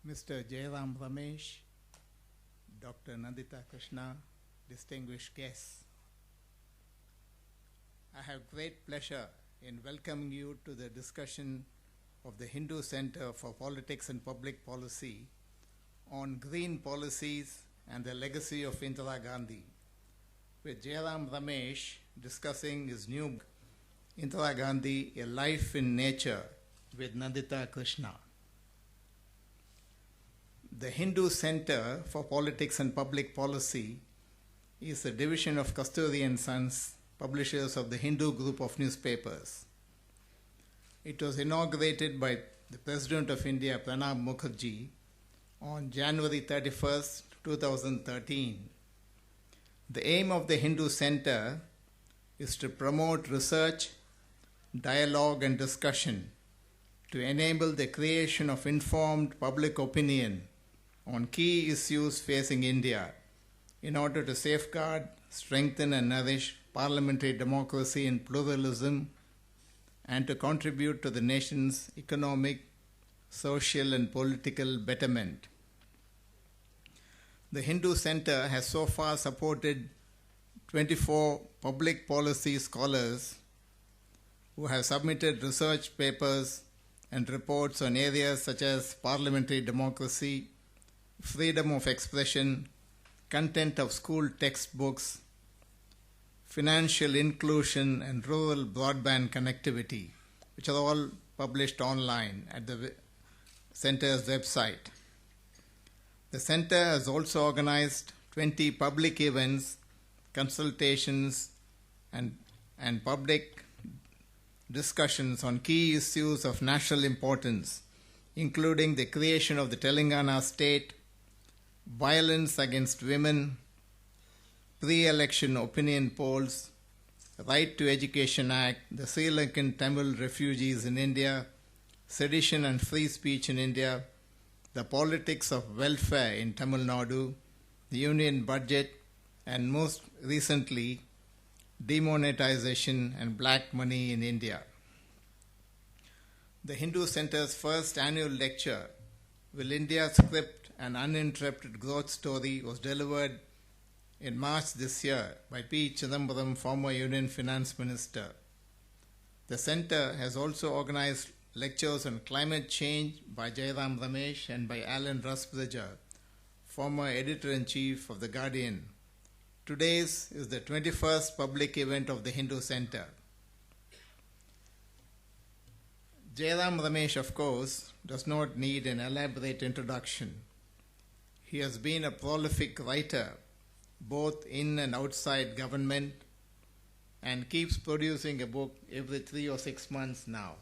Mr. Jairam Ramesh, Dr. Nandita Krishna, distinguished guests. I have great pleasure in welcoming you to the discussion of the Hindu Center for Politics and Public Policy on green policies and the legacy of Indira Gandhi, with Jairam Ramesh discussing his new book, Indira Gandhi, A Life in Nature, with Nandita Krishna. The Hindu Center for Politics and Public Policy is a division of Kasturi & Sons, publishers of the Hindu group of newspapers. It was inaugurated by the President of India, Pranab Mukherjee, on January 31st, 2013. The aim of the Hindu Center is to promote research, dialogue, and discussion to enable the creation of informed public opinion on key issues facing India in order to safeguard, strengthen, and nourish parliamentary democracy and pluralism, and to contribute to the nation's economic, social, and political betterment. The Hindu Center has so far supported 24 public policy scholars who have submitted research papers and reports on areas such as parliamentary democracy, freedom of expression, content of school textbooks, financial inclusion, and rural broadband connectivity, which are all published online at the Center's website. The Center has also organized 20 public events, consultations, and public discussions on key issues of national importance, including the creation of the Telangana state, violence against women, pre-election opinion polls, Right to Education Act, the Sri Lankan Tamil refugees in India, sedition and free speech in India, the politics of welfare in Tamil Nadu, the union budget, and most recently, demonetization and black money in India. The Hindu Center's first annual lecture, Will India Script an Uninterrupted Growth Story, was delivered in March this year by P. Chidambaram, former Union Finance Minister. The Center has also organized lectures on climate change by Jairam Ramesh and by Alan Rusbridger, former Editor-in-Chief of The Guardian. Today's is the 21st public event of the Hindu Center. Jairam Ramesh, of course, does not need an elaborate introduction. He has been a prolific writer, both in and outside government, and keeps producing a book every 3 or 6 months now.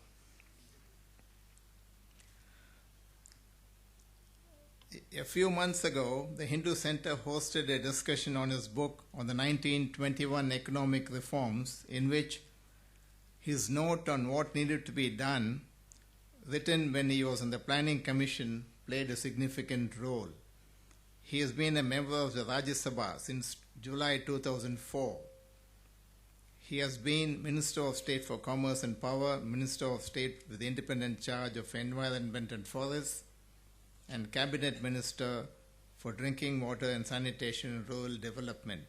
A few months ago, the Hindu Center hosted a discussion on his book on the 1921 economic reforms, in which his note on what needed to be done, written when he was on the Planning Commission, played a significant role. He has been a member of the Rajya Sabha since July 2004. He has been Minister of State for Commerce and Power, Minister of State with the independent charge of Environment and Forests, and Cabinet Minister for Drinking Water and Sanitation and Rural Development.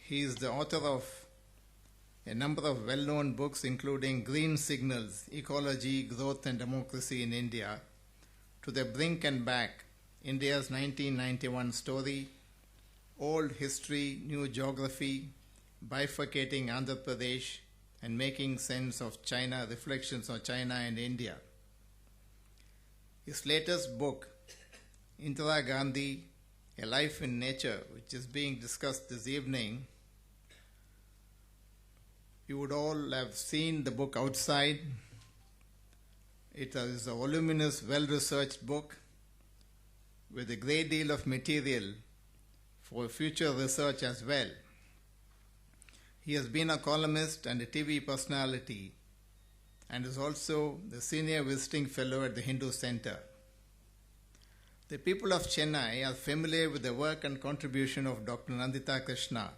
He is the author of a number of well-known books, including Green Signals, Ecology, Growth and Democracy in India, To the Brink and Back, India's 1991 Story, Old History, New Geography, Bifurcating Andhra Pradesh, and Making Sense of China, Reflections on China and India. His latest book, Indira Gandhi, A Life in Nature, which is being discussed this evening, you would all have seen the book outside. It is a voluminous, well-researched book with a great deal of material for future research as well. He has been a columnist and a TV personality, and is also the senior visiting fellow at the Hindu Center. The people of Chennai are familiar with the work and contribution of Dr. Nandita Krishna,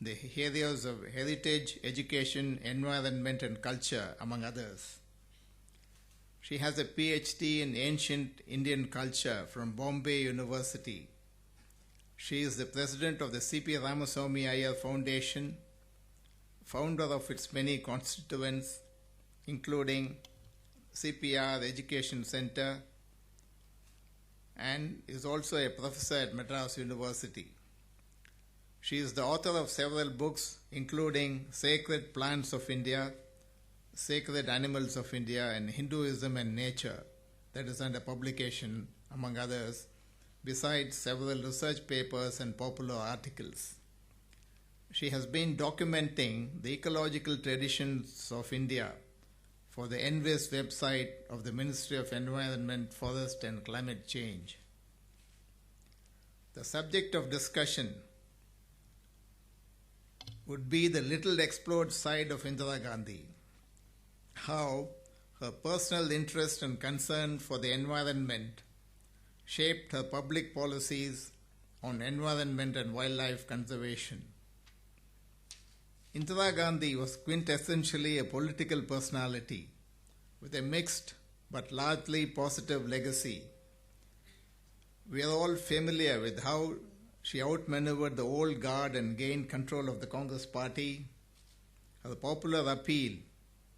the areas of heritage, education, environment, and culture, among others. She has a PhD in ancient Indian culture from Bombay University. She is the president of the C.P. Ramaswamy Iyer Foundation, founder of its many constituents, including CPR Education Center, and is also a professor at Madras University. She is the author of several books, including Sacred Plants of India, Sacred Animals of India, and Hinduism and Nature, that is under publication, among others, besides several research papers and popular articles. She has been documenting the ecological traditions of India for the Envis website of the Ministry of Environment, Forest and Climate Change. The subject of discussion would be the little explored side of Indira Gandhi, how her personal interest and concern for the environment shaped her public policies on environment and wildlife conservation. Indira Gandhi was quintessentially a political personality with a mixed but largely positive legacy. We are all familiar with how she outmaneuvered the old guard and gained control of the Congress party. Her popular appeal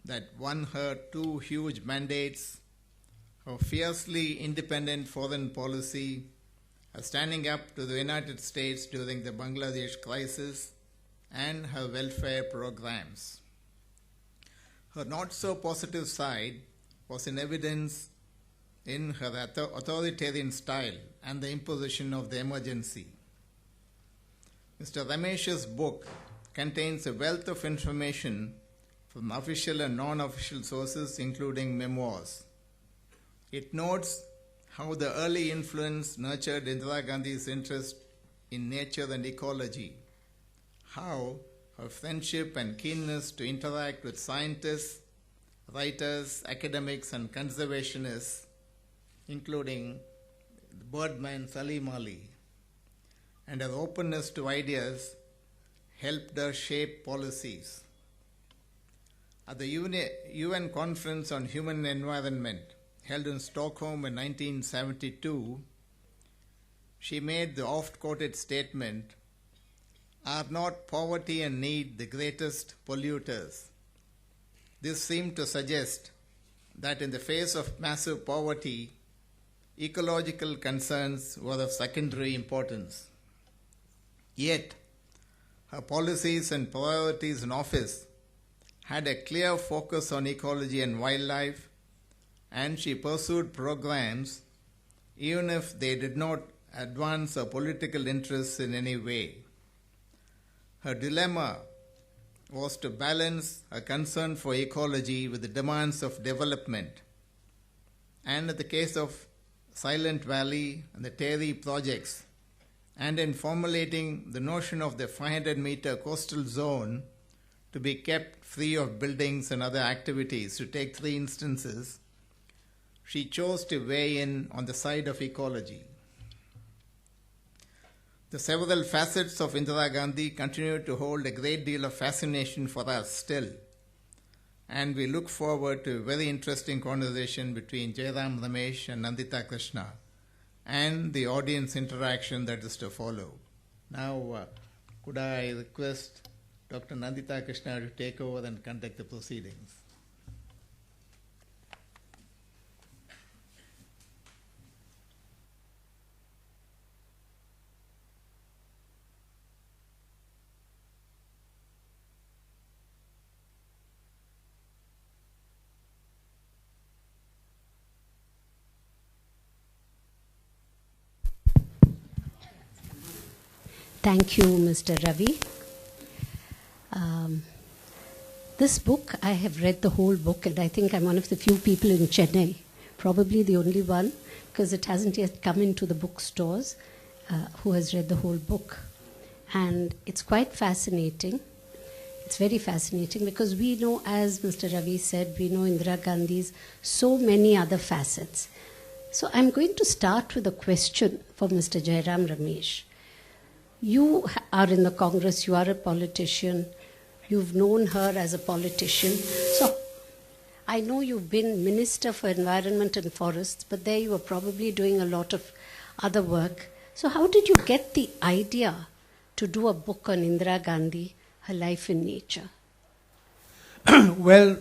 that won her 2 huge mandates, her fiercely independent foreign policy, her standing up to the United States during the Bangladesh crisis, and her welfare programs. Her not-so-positive side was in evidence in her authoritarian style and the imposition of the emergency. Mr. Ramesh's book contains a wealth of information from official and non-official sources, including memoirs. It notes how the early influence nurtured Indira Gandhi's interest in nature and ecology, how her friendship and keenness to interact with scientists, writers, academics, and conservationists, including the birdman Salim Ali, and her openness to ideas helped her shape policies. At the UN Conference on Human Environment, held in Stockholm in 1972, she made the oft-quoted statement, "Are not poverty and need the greatest polluters?" This seemed to suggest that in the face of massive poverty, ecological concerns were of secondary importance. Yet, her policies and priorities in office had a clear focus on ecology and wildlife, and she pursued programs even if they did not advance her political interests in any way. Her dilemma was to balance her concern for ecology with the demands of development. And in the case of Silent Valley and the Terry projects, and in formulating the notion of the 500-meter coastal zone to be kept free of buildings and other activities, to take 3 instances, she chose to weigh in on the side of ecology. The several facets of Indira Gandhi continue to hold a great deal of fascination for us still, and we look forward to a very interesting conversation between Jairam Ramesh and Nandita Krishna, and the audience interaction that is to follow. Now, could I request Dr. Nandita Krishna to take over and conduct the proceedings? Thank you, Mr. Ravi. This book, I have read the whole book, and I think I'm one of the few people in Chennai, probably the only one, because it hasn't yet come into the bookstores, who has read the whole book. And it's quite fascinating. It's very fascinating because we know, as Mr. Ravi said, we know Indira Gandhi's so many other facets. So I'm going to start with a question for Mr. Jairam Ramesh. You are in the Congress, you are a politician, you've known her as a politician. So I know you've been Minister for Environment and Forests, but there you were probably doing a lot of other work. So how did you get the idea to do a book on Indira Gandhi, her life in nature? Well,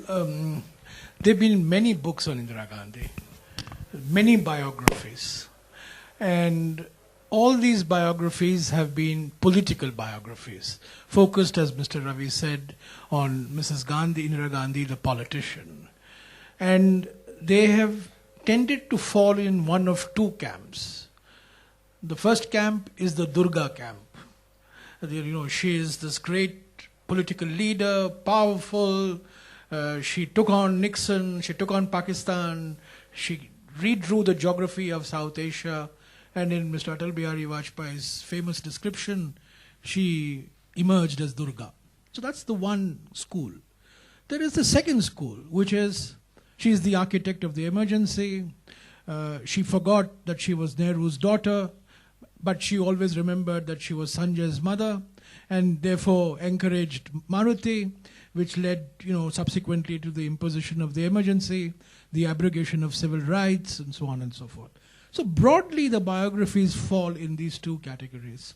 there have been many books on Indira Gandhi, many biographies. And all these biographies have been political biographies, focused, as Mr. Ravi said, on Mrs. Gandhi, Indira Gandhi, the politician. And they have tended to fall in one of two camps. The first camp is the Durga camp. She is this great political leader, powerful. She took on Nixon, she took on Pakistan, she redrew the geography of South Asia. And in Mr. Atal Bihari Vajpayee's famous description, she emerged as Durga. So that's the one school. There is the second school, which is she is the architect of the emergency. She forgot that she was Nehru's daughter, but she always remembered that she was Sanjay's mother, and therefore encouraged Maruti, which led, subsequently to the imposition of the emergency, the abrogation of civil rights, and so on and so forth. So broadly, the biographies fall in these two categories.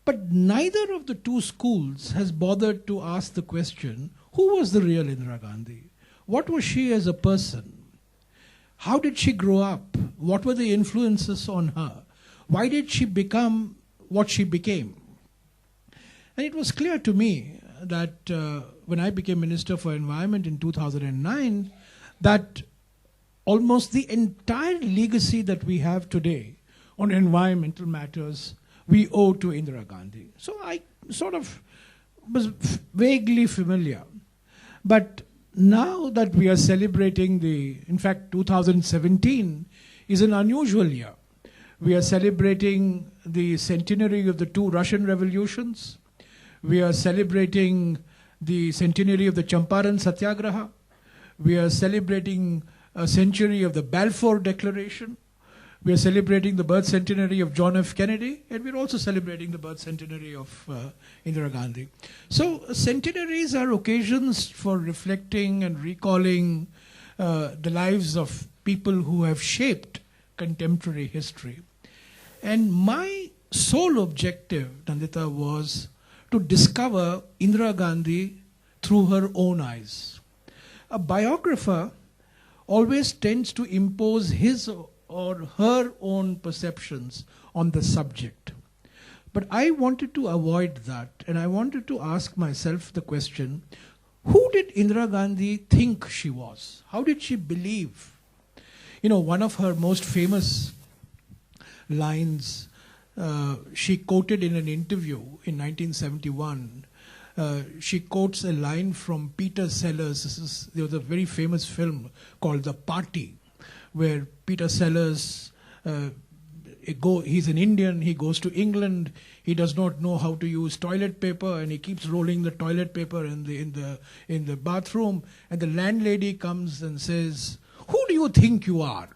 But neither of the two schools has bothered to ask the question, who was the real Indira Gandhi? What was she as a person? How did she grow up? What were the influences on her? Why did she become what she became? And it was clear to me that when I became Minister for Environment in 2009, that almost the entire legacy that we have today on environmental matters, we owe to Indira Gandhi. So I sort of was vaguely familiar. But now that we are celebrating in fact, 2017 is an unusual year. We are celebrating the centenary of the two Russian revolutions. We are celebrating the centenary of the Champaran Satyagraha. We are celebrating a century of the Balfour Declaration. We are celebrating the birth centenary of John F. Kennedy, and we're also celebrating the birth centenary of Indira Gandhi. So centenaries are occasions for reflecting and recalling the lives of people who have shaped contemporary history. And my sole objective, Nandita, was to discover Indira Gandhi through her own eyes. A biographer always tends to impose his or her own perceptions on the subject. But I wanted to avoid that, and I wanted to ask myself the question, who did Indira Gandhi think she was? How did she believe? One of her most famous lines, she quoted in an interview in 1971. She quotes a line from Peter Sellers. There was a very famous film called The Party, where Peter Sellers, he's an Indian, he goes to England, he does not know how to use toilet paper, and he keeps rolling the toilet paper in the bathroom, and the landlady comes and says, "Who do you think you are?"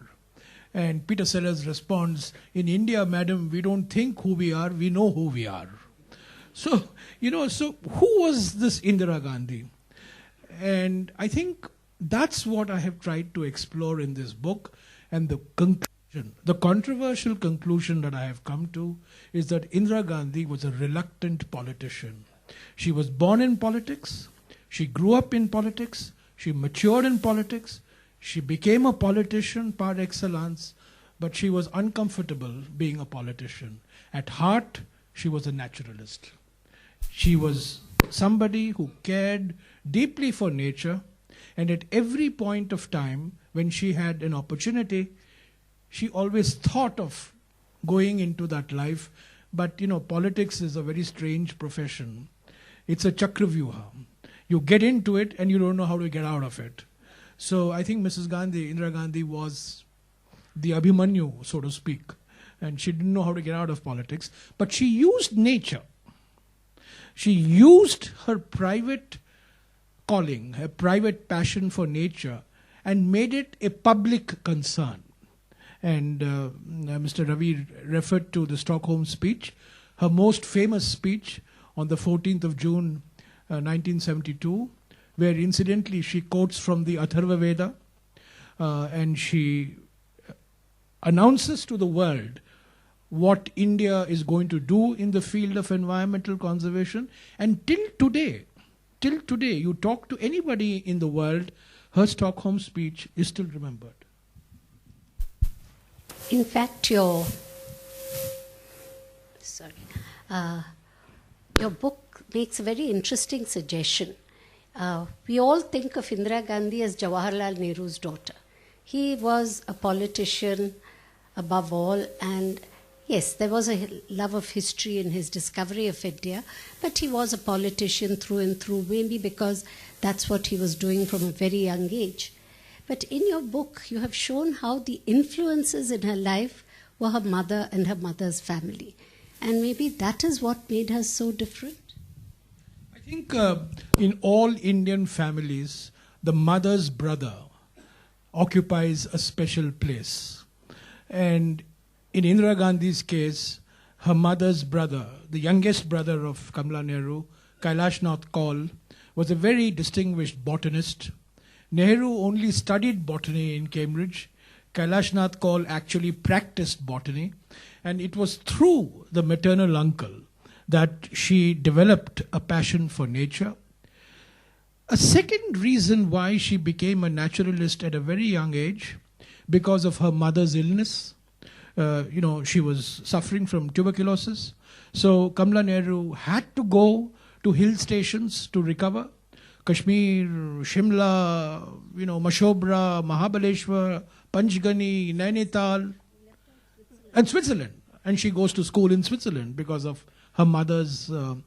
And Peter Sellers responds, "In India, madam, we don't think who we are, we know who we are." So, so who was this Indira Gandhi? And I think that's what I have tried to explore in this book. And the conclusion, the controversial conclusion that I have come to is that Indira Gandhi was a reluctant politician. She was born in politics, she grew up in politics, she matured in politics, she became a politician par excellence, but she was uncomfortable being a politician. At heart, she was a naturalist. She was somebody who cared deeply for nature, and at every point of time when she had an opportunity, she always thought of going into that life. But politics is a very strange profession. It's a chakravyuha. You get into it and you don't know how to get out of it. So I think Indira Gandhi was the Abhimanyu, so to speak, and she didn't know how to get out of politics, but she used nature. She used her private calling, her private passion for nature, and made it a public concern. And Mr. Ravi referred to the Stockholm speech, her most famous speech on the 14th of June 1972, where incidentally she quotes from the Atharva Veda, and she announces to the world what India is going to do in the field of environmental conservation. And till today, you talk to anybody in the world, her Stockholm speech is still remembered. In fact, your book makes a very interesting suggestion. We all think of Indira Gandhi as Jawaharlal Nehru's daughter. He was a politician above all, and yes, there was a love of history in his discovery of India, but he was a politician through and through, maybe because that's what he was doing from a very young age. But in your book, you have shown how the influences in her life were her mother and her mother's family. And maybe that is what made her so different. I think in all Indian families, the mother's brother occupies a special place. And in Indira Gandhi's case, her mother's brother, the youngest brother of Kamala Nehru, Kailash Nath Kaul, was a very distinguished botanist. Nehru only studied botany in Cambridge. Kailash Nath Kaul actually practiced botany. And it was through the maternal uncle that she developed a passion for nature. A second reason why she became a naturalist at a very young age, because of her mother's illness. She was suffering from tuberculosis. So Kamala Nehru had to go to hill stations to recover. Kashmir, Shimla, Mashobra, Mahabaleshwar, Panchgani, Nainital, and Switzerland. And she goes to school in Switzerland because of her mother's, being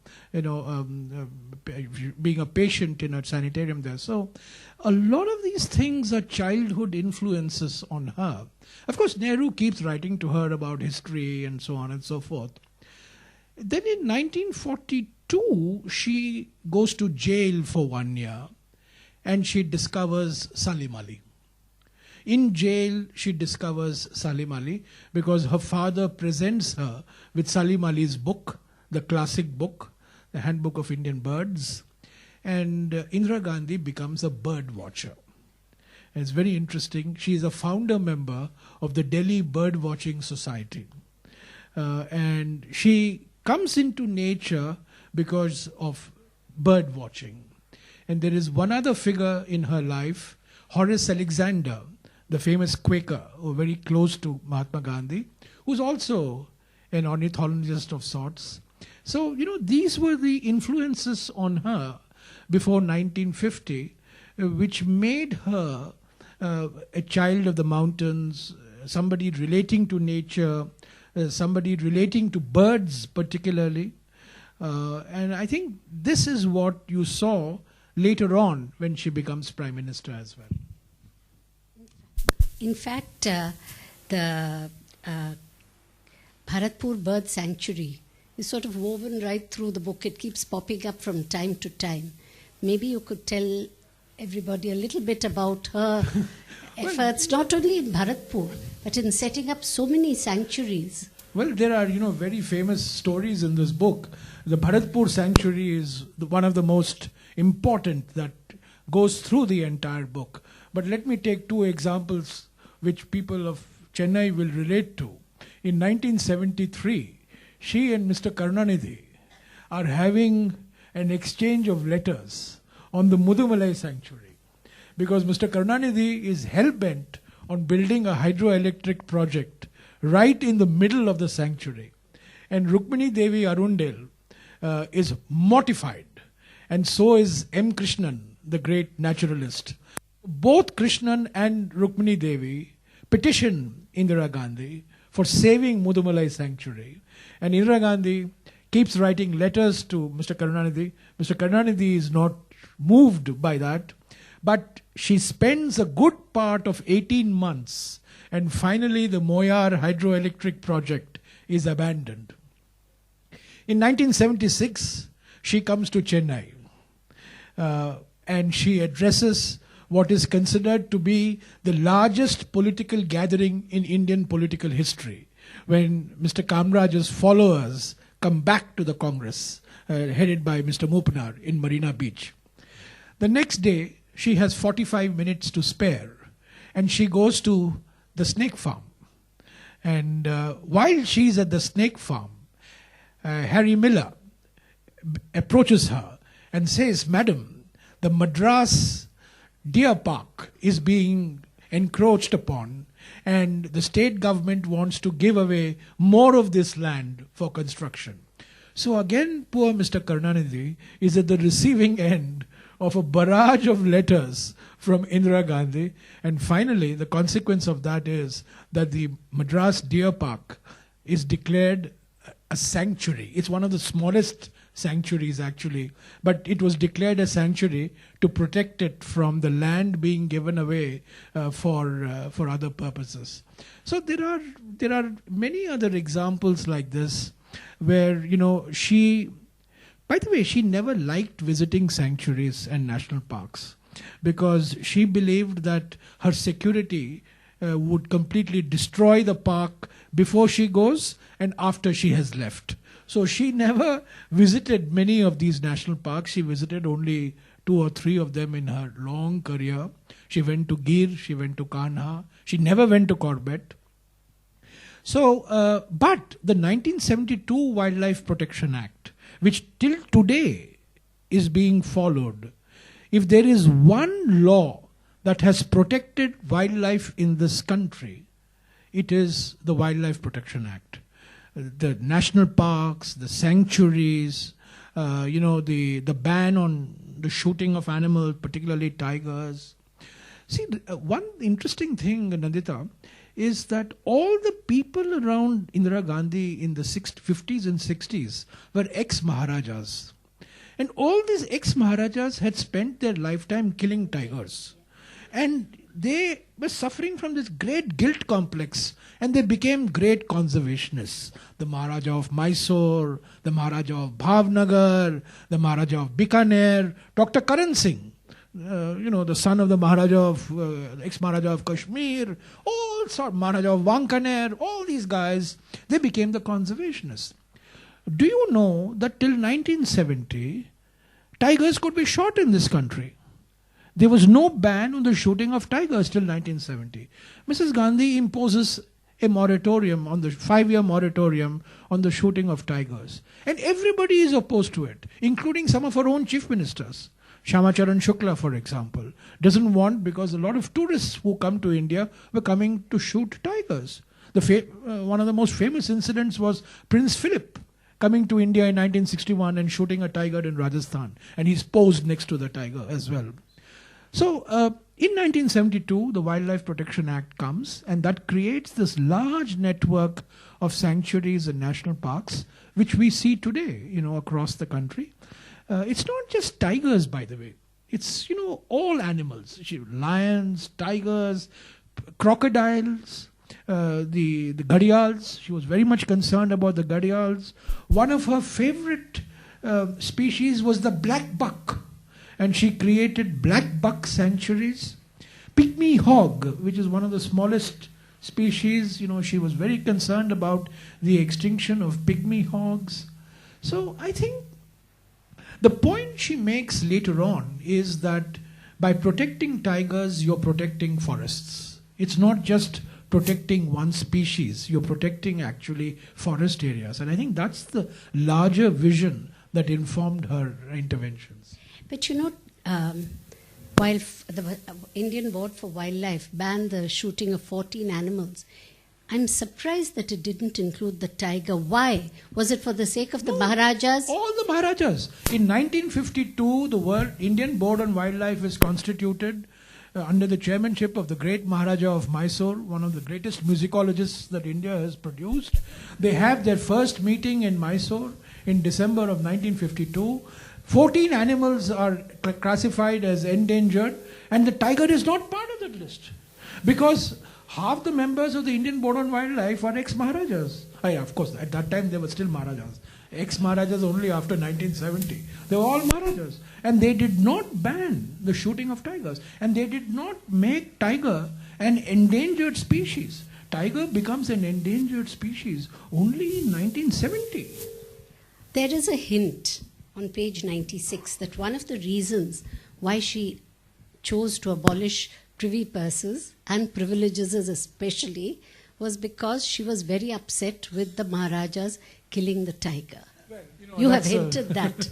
a patient in a sanitarium there. So a lot of these things are childhood influences on her. Of course, Nehru keeps writing to her about history and so on and so forth. Then in 1942, she goes to jail for 1 year and she discovers Salim Ali. In jail, she discovers Salim Ali because her father presents her with Salim Ali's book, the classic book, the Handbook of Indian Birds. And Indira Gandhi becomes a bird watcher. And it's very interesting. She is a founder member of the Delhi Bird Watching Society. And she comes into nature because of bird watching. And there is one other figure in her life, Horace Alexander, the famous Quaker, who was very close to Mahatma Gandhi, who's also an ornithologist of sorts. So, these were the influences on her before 1950, which made her a child of the mountains, somebody relating to nature, somebody relating to birds particularly. And I think this is what you saw later on when she becomes Prime Minister as well. In fact, the Bharatpur Bird Sanctuary is sort of woven right through the book. It keeps popping up from time to time. Maybe you could tell everybody a little bit about her efforts, not only in Bharatpur, but in setting up so many sanctuaries. Well, there are, very famous stories in this book. The Bharatpur Sanctuary is one of the most important that goes through the entire book. But let me take two examples which people of Chennai will relate to. In 1973, she and Mr. Karunanidhi are having an exchange of letters on the Mudumalai Sanctuary. Because Mr. Karunanidhi is hell-bent on building a hydroelectric project right in the middle of the sanctuary. And Rukmini Devi Arundel is mortified. And so is M. Krishnan, the great naturalist. Both Krishnan and Rukmini Devi petition Indira Gandhi for saving Mudumalai Sanctuary. And Indira Gandhi keeps writing letters to Mr. Karunanidhi. Mr. Karunanidhi is not moved by that. But she spends a good part of 18 months and finally the Moyar hydroelectric project is abandoned. In 1976, she comes to Chennai and she addresses what is considered to be the largest political gathering in Indian political history, when Mr. Kamraj's followers come back to the Congress, headed by Mr. Mupnar in Marina Beach. The next day, she has 45 minutes to spare, and she goes to the snake farm. And while she's at the snake farm, Harry Miller approaches her and says, "Madam, the Madras Deer Park is being encroached upon, and the state government wants to give away more of this land for construction." So again, poor Mr. Karunanidhi is at the receiving end of a barrage of letters from Indira Gandhi, and finally the consequence of that is that the Madras Deer Park is declared a sanctuary. It's one of the smallest sanctuaries actually, but it was declared a sanctuary to protect it from the land being given away for other purposes. So there are many other examples like this where, you know, she, by the way, she never liked visiting sanctuaries and national parks because she believed that her security would completely destroy the park before she goes and after she has left. So she never visited many of these national parks. She visited only 2 or 3 of them in her long career. She went to Gir, she went to Kanha, she never went to Corbett. So, but the 1972 Wildlife Protection Act, which till today is being followed, if there is one law that has protected wildlife in this country, it is the Wildlife Protection Act. The national parks, the sanctuaries, the ban on the shooting of animals, particularly tigers. See, one interesting thing, Nandita, is that all the people around Indira Gandhi in the 50s and 60s were ex-Maharajas. And all these ex-Maharajas had spent their lifetime killing tigers. And they were suffering from this great guilt complex, and they became great conservationists. The Maharaja of Mysore, the Maharaja of Bhavnagar, the Maharaja of Bikaner, Dr. Karan Singh, the son of the Maharaja of, ex-Maharaja of Kashmir, all sorts, Maharaja of Wankaner, all these guys, they became the conservationists. Do you know that till 1970, tigers could be shot in this country? There was no ban on the shooting of tigers till 1970. Mrs. Gandhi imposes a moratorium, on the 5-year moratorium on the shooting of tigers. And everybody is opposed to it, including some of our own chief ministers. Shamacharan Shukla, for example, doesn't want, because a lot of tourists who come to India were coming to shoot tigers. One of the most famous incidents was Prince Philip coming to India in 1961 and shooting a tiger in Rajasthan. And he's posed next to the tiger as well. So in 1972, the Wildlife Protection Act comes, and that creates this large network of sanctuaries and national parks, which we see today, across the country. It's not just tigers, by the way. It's, all animals. Lions, tigers, crocodiles, the gharials. She was very much concerned about the gharials. One of her favorite species was the black buck. And she created black buck sanctuaries. Pygmy hog, which is one of the smallest species, she was very concerned about the extinction of pygmy hogs. So I think the point she makes later on is that by protecting tigers, you're protecting forests. It's not just protecting one species, you're protecting actually forest areas. And I think that's the larger vision that informed her interventions. But while the Indian Board for Wildlife banned the shooting of 14 animals, I'm surprised that it didn't include the tiger. Why? Was it for the sake of the Maharajas? All the Maharajas. In 1952, the Indian Board on Wildlife is constituted under the chairmanship of the great Maharaja of Mysore, one of the greatest musicologists that India has produced. They have their first meeting in Mysore in December of 1952. 14 animals are classified as endangered, and the tiger is not part of that list. Because half the members of the Indian Board on Wildlife are ex-Maharajas. Of course, at that time they were still Maharajas. Ex-Maharajas only after 1970. They were all Maharajas. And they did not ban the shooting of tigers. And they did not make tiger an endangered species. Tiger becomes an endangered species only in 1970. There is a hint on page 96 that one of the reasons why she chose to abolish privy purses and privileges especially was because she was very upset with the Maharajas killing the tiger. You have hinted that.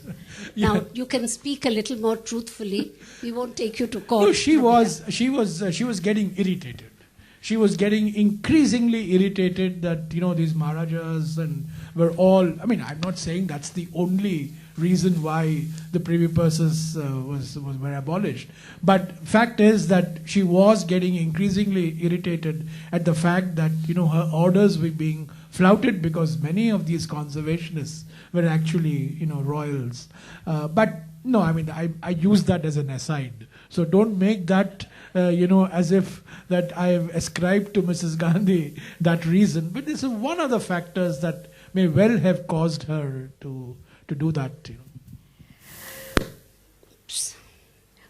Yeah. Now you can speak a little more truthfully. We won't take you to court. No, she was getting irritated. She was getting increasingly irritated that these Maharajas and were all. I mean, I'm not saying that's the only reason why the privy purses were abolished, but fact is that she was getting increasingly irritated at the fact that her orders were being flouted because many of these conservationists were actually royals. But no, I mean I use that as an aside. So don't make that as if that I have ascribed to Mrs. Gandhi that reason. But this is one of the factors that may well have caused her to do that.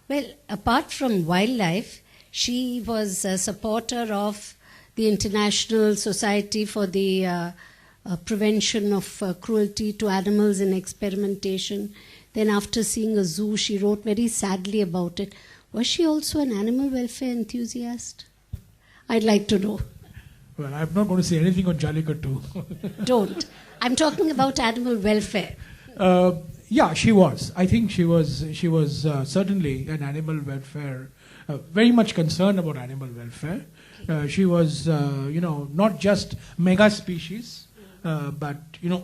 Well, apart from wildlife, she was a supporter of the International Society for the Prevention of Cruelty to Animals in Experimentation. Then after seeing a zoo, she wrote very sadly about it. Was she also an animal welfare enthusiast? I'd like to know. Well, I'm not going to say anything on Jallikattu. Don't. I'm talking about animal welfare. Yeah, she was. I think she was certainly an animal welfare, very much concerned about animal welfare. She was, not just mega species, but,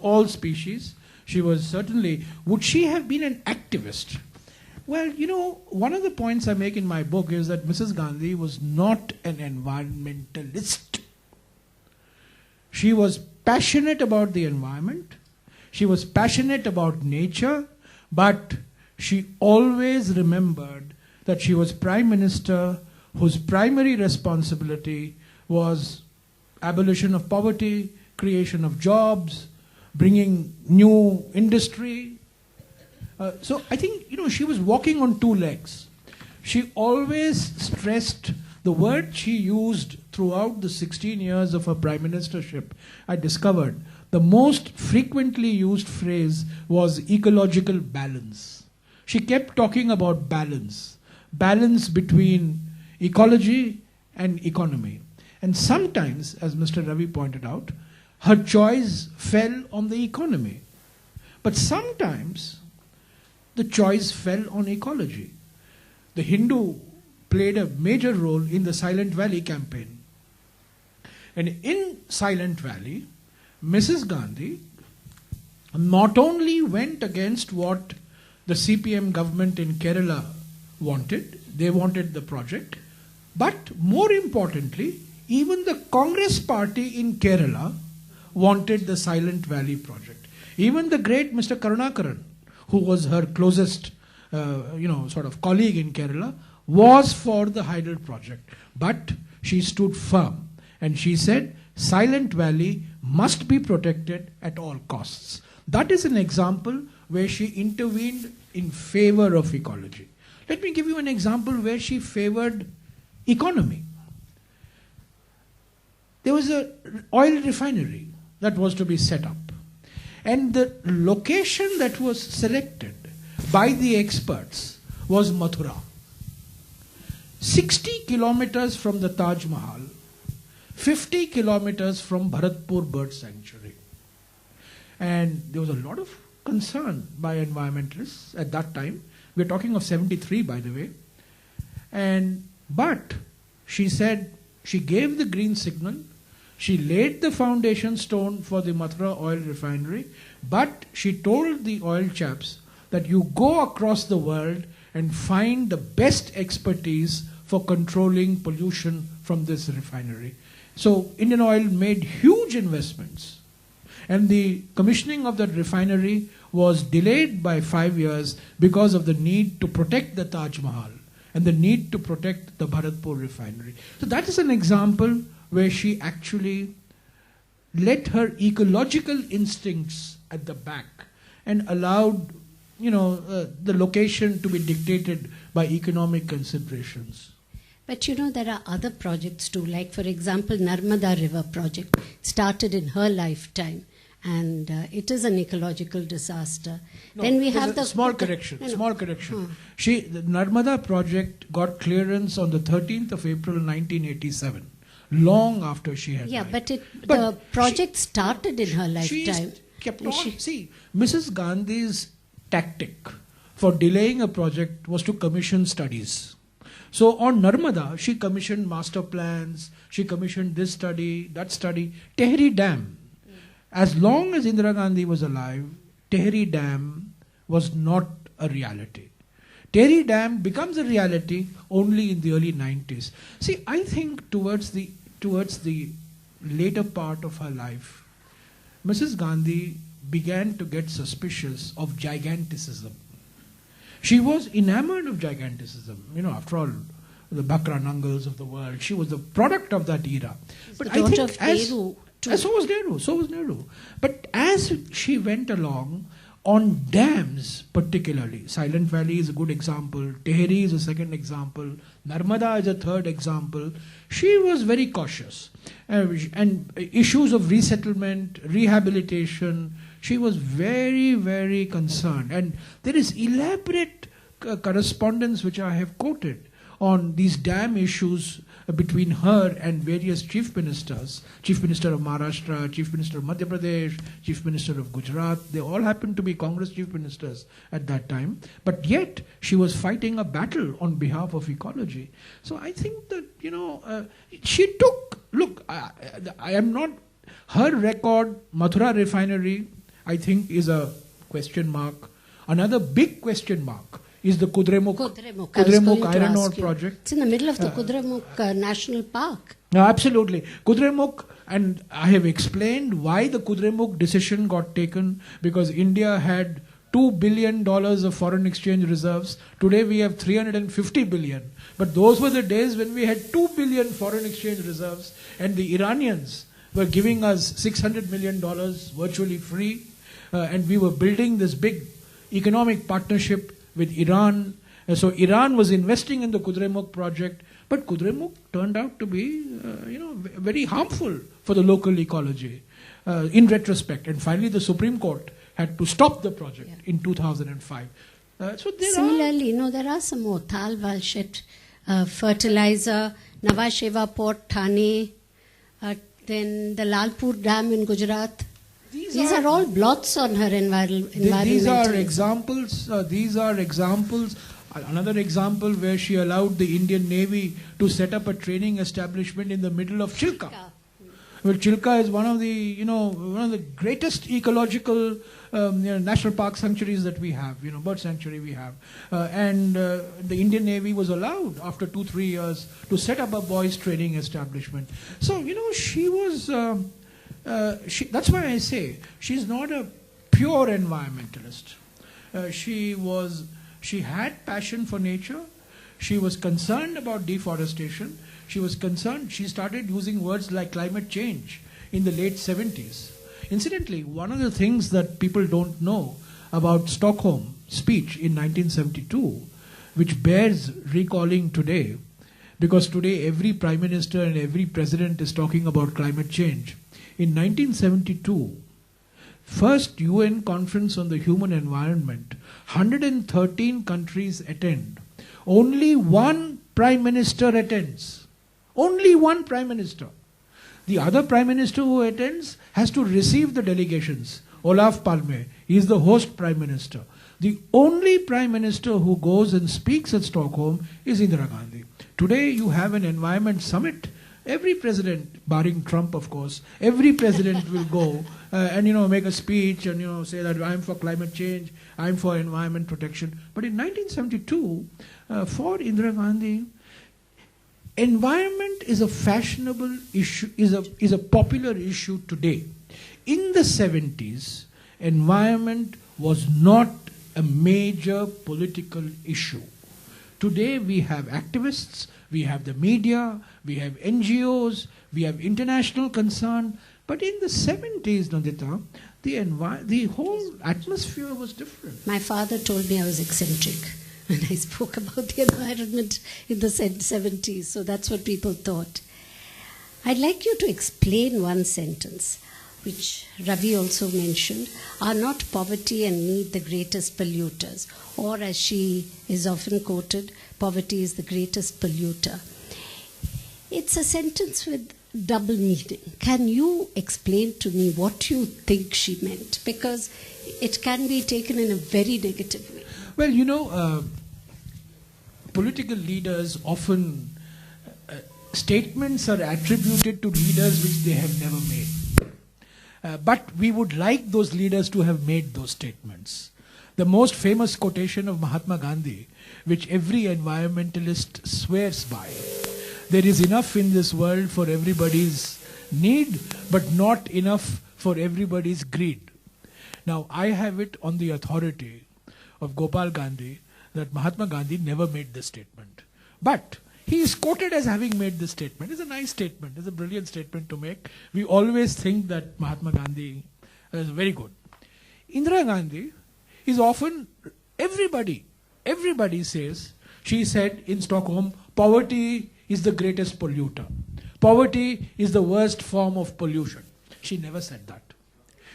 all species. She was certainly, would she have been an activist? Well, one of the points I make in my book is that Mrs. Gandhi was not an environmentalist. She was passionate about the environment. She was passionate about nature, but she always remembered that she was Prime Minister whose primary responsibility was abolition of poverty, creation of jobs, bringing new industry. So I think, she was walking on two legs. She always stressed the word she used throughout the 16 years of her prime ministership. I discovered the most frequently used phrase was ecological balance. She kept talking about balance between ecology and economy. And sometimes, as Mr. Ravi pointed out, her choice fell on the economy. But sometimes the choice fell on ecology. The Hindu played a major role in the Silent Valley campaign. And in Silent Valley, Mrs. Gandhi not only went against what the CPM government in Kerala wanted, they wanted the project, but more importantly, even the Congress party in Kerala wanted the Silent Valley project. Even the great Mr. Karunakaran, who was her closest, sort of colleague in Kerala, was for the Hydel project. But she stood firm and she said, Silent Valley must be protected at all costs. That is an example where she intervened in favor of ecology. Let me give you an example where she favored economy. There was an oil refinery that was to be set up. And the location that was selected by the experts was Mathura. 60 kilometers from the Taj Mahal, 50 kilometers from Bharatpur Bird Sanctuary. And there was a lot of concern by environmentalists at that time. We're talking of 73, by the way. But she said, she gave the green signal. She laid the foundation stone for the Mathura oil refinery, but she told the oil chaps that you go across the world and find the best expertise for controlling pollution from this refinery. So Indian Oil made huge investments, and the commissioning of that refinery was delayed by 5 years because of the need to protect the Taj Mahal and the need to protect the Bharatpur refinery. So that is an example where she actually let her ecological instincts at the back and allowed, the location to be dictated by economic considerations. But there are other projects too, like for example, Narmada River project started in her lifetime. and it is an ecological disaster. No, Then we there's have a the small correction. No, no. Small correction. The Narmada project got clearance on the 13th of April 1987, long after she had Yeah, died. but the project started in her She lifetime. kept And on. See, Mrs. Gandhi's tactic for delaying a project was to commission studies. So on Narmada, she commissioned master plans, she commissioned this study, that study. Tehri Dam. As long as Indira Gandhi was alive, Tehri Dam was not a reality. Tehri Dam becomes a reality only in the early 90s. See, I think towards the later part of her life, Mrs. Gandhi began to get suspicious of giganticism. She was enamored of giganticism. After all, the Bakra Nangals of the world. She was the product of that era. But the daughter of Nehru, too. So was Nehru. But as she went along, on dams particularly, Silent Valley is a good example, Tehri is a second example, Narmada is a third example, she was very cautious. And issues of resettlement, rehabilitation, she was very, very concerned. And there is elaborate correspondence which I have quoted on these dam issues between her and various chief ministers, Chief Minister of Maharashtra, Chief Minister of Madhya Pradesh, Chief Minister of Gujarat. They all happened to be Congress chief ministers at that time. But yet, she was fighting a battle on behalf of ecology. So I think that, she took, look, I am not, her record, Mathura refinery, I think is a question mark. Another big question mark is the Kudremukh iron ore project. It's in the middle of the Kudremukh National Park. No, absolutely. Kudremukh, and I have explained why the Kudremukh decision got taken, because India had $2 billion of foreign exchange reserves. Today we have 350 billion. But those were the days when we had 2 billion foreign exchange reserves, and the Iranians were giving us $600 million virtually free, and we were building this big economic partnership with Iran. So Iran was investing in the Kudremukh project, but Kudremukh turned out to be, very harmful for the local ecology in retrospect. And finally, the Supreme Court had to stop the project in 2005. Similarly, there are some more. Thal Walshet, fertilizer, Nhava Sheva Port, Thane, then the Lalpur Dam in Gujarat. These are all blots on her environmental. These are examples. Another example where she allowed the Indian Navy to set up a training establishment in the middle of Chilka. Well, Chilka is one of the greatest ecological national park sanctuaries that we have, bird sanctuary we have. And the Indian Navy was allowed after 2-3 years to set up a boys training establishment. So, she was... that's why I say she's not a pure environmentalist. She had passion for nature. She was concerned about deforestation. She started using words like climate change in the late 70s. Incidentally, one of the things that people don't know about Stockholm speech in 1972, which bears recalling today, because today every prime minister and every president is talking about climate change. In 1972, first UN Conference on the Human Environment, 113 countries attend. Only one prime minister attends. Only one prime minister. The other prime minister who attends has to receive the delegations. Olof Palme, he is the host prime minister. The only prime minister who goes and speaks at Stockholm is Indira Gandhi. Today you have an environment summit. Every president, barring Trump of course, every president will go and make a speech and say that I'm for climate change, I'm for environment protection. But in 1972, for Indira Gandhi, environment is a fashionable issue, is a popular issue today. In the 70s, environment was not a major political issue. Today we have activists, we have the media, we have NGOs, we have international concern. But in the 70s, Nandita, the whole atmosphere was different. My father told me I was eccentric when I spoke about the environment in the 70s. So that's what people thought. I'd like you to explain one sentence. which Ravi also mentioned, are not poverty and need the greatest polluters. Or as she is often quoted, poverty is the greatest polluter. It's a sentence with double meaning. Can you explain to me what you think she meant? Because it can be taken in a very negative way. Well, political leaders often, statements are attributed to leaders which they have never made. But we would like those leaders to have made those statements. The most famous quotation of Mahatma Gandhi, which every environmentalist swears by: there is enough in this world for everybody's need, but not enough for everybody's greed. Now, I have it on the authority of Gopal Gandhi that Mahatma Gandhi never made this statement. But he is quoted as having made this statement. It's a nice statement. It's a brilliant statement to make. We always think that Mahatma Gandhi is very good. Indira Gandhi is often, everybody says, she said in Stockholm, poverty is the greatest polluter. Poverty is the worst form of pollution. She never said that.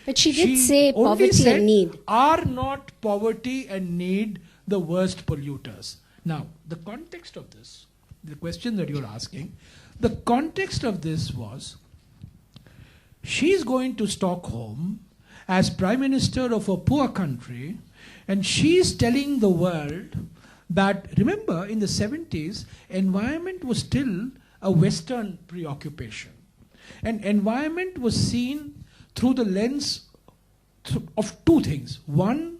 But she did say poverty and need. Are not poverty and need the worst polluters? Now, the context of this, the question that you're asking, the context of this was, she's going to Stockholm as Prime Minister of a poor country, and she's telling the world that, remember, in the 70s, environment was still a Western preoccupation. And environment was seen through the lens of two things. One,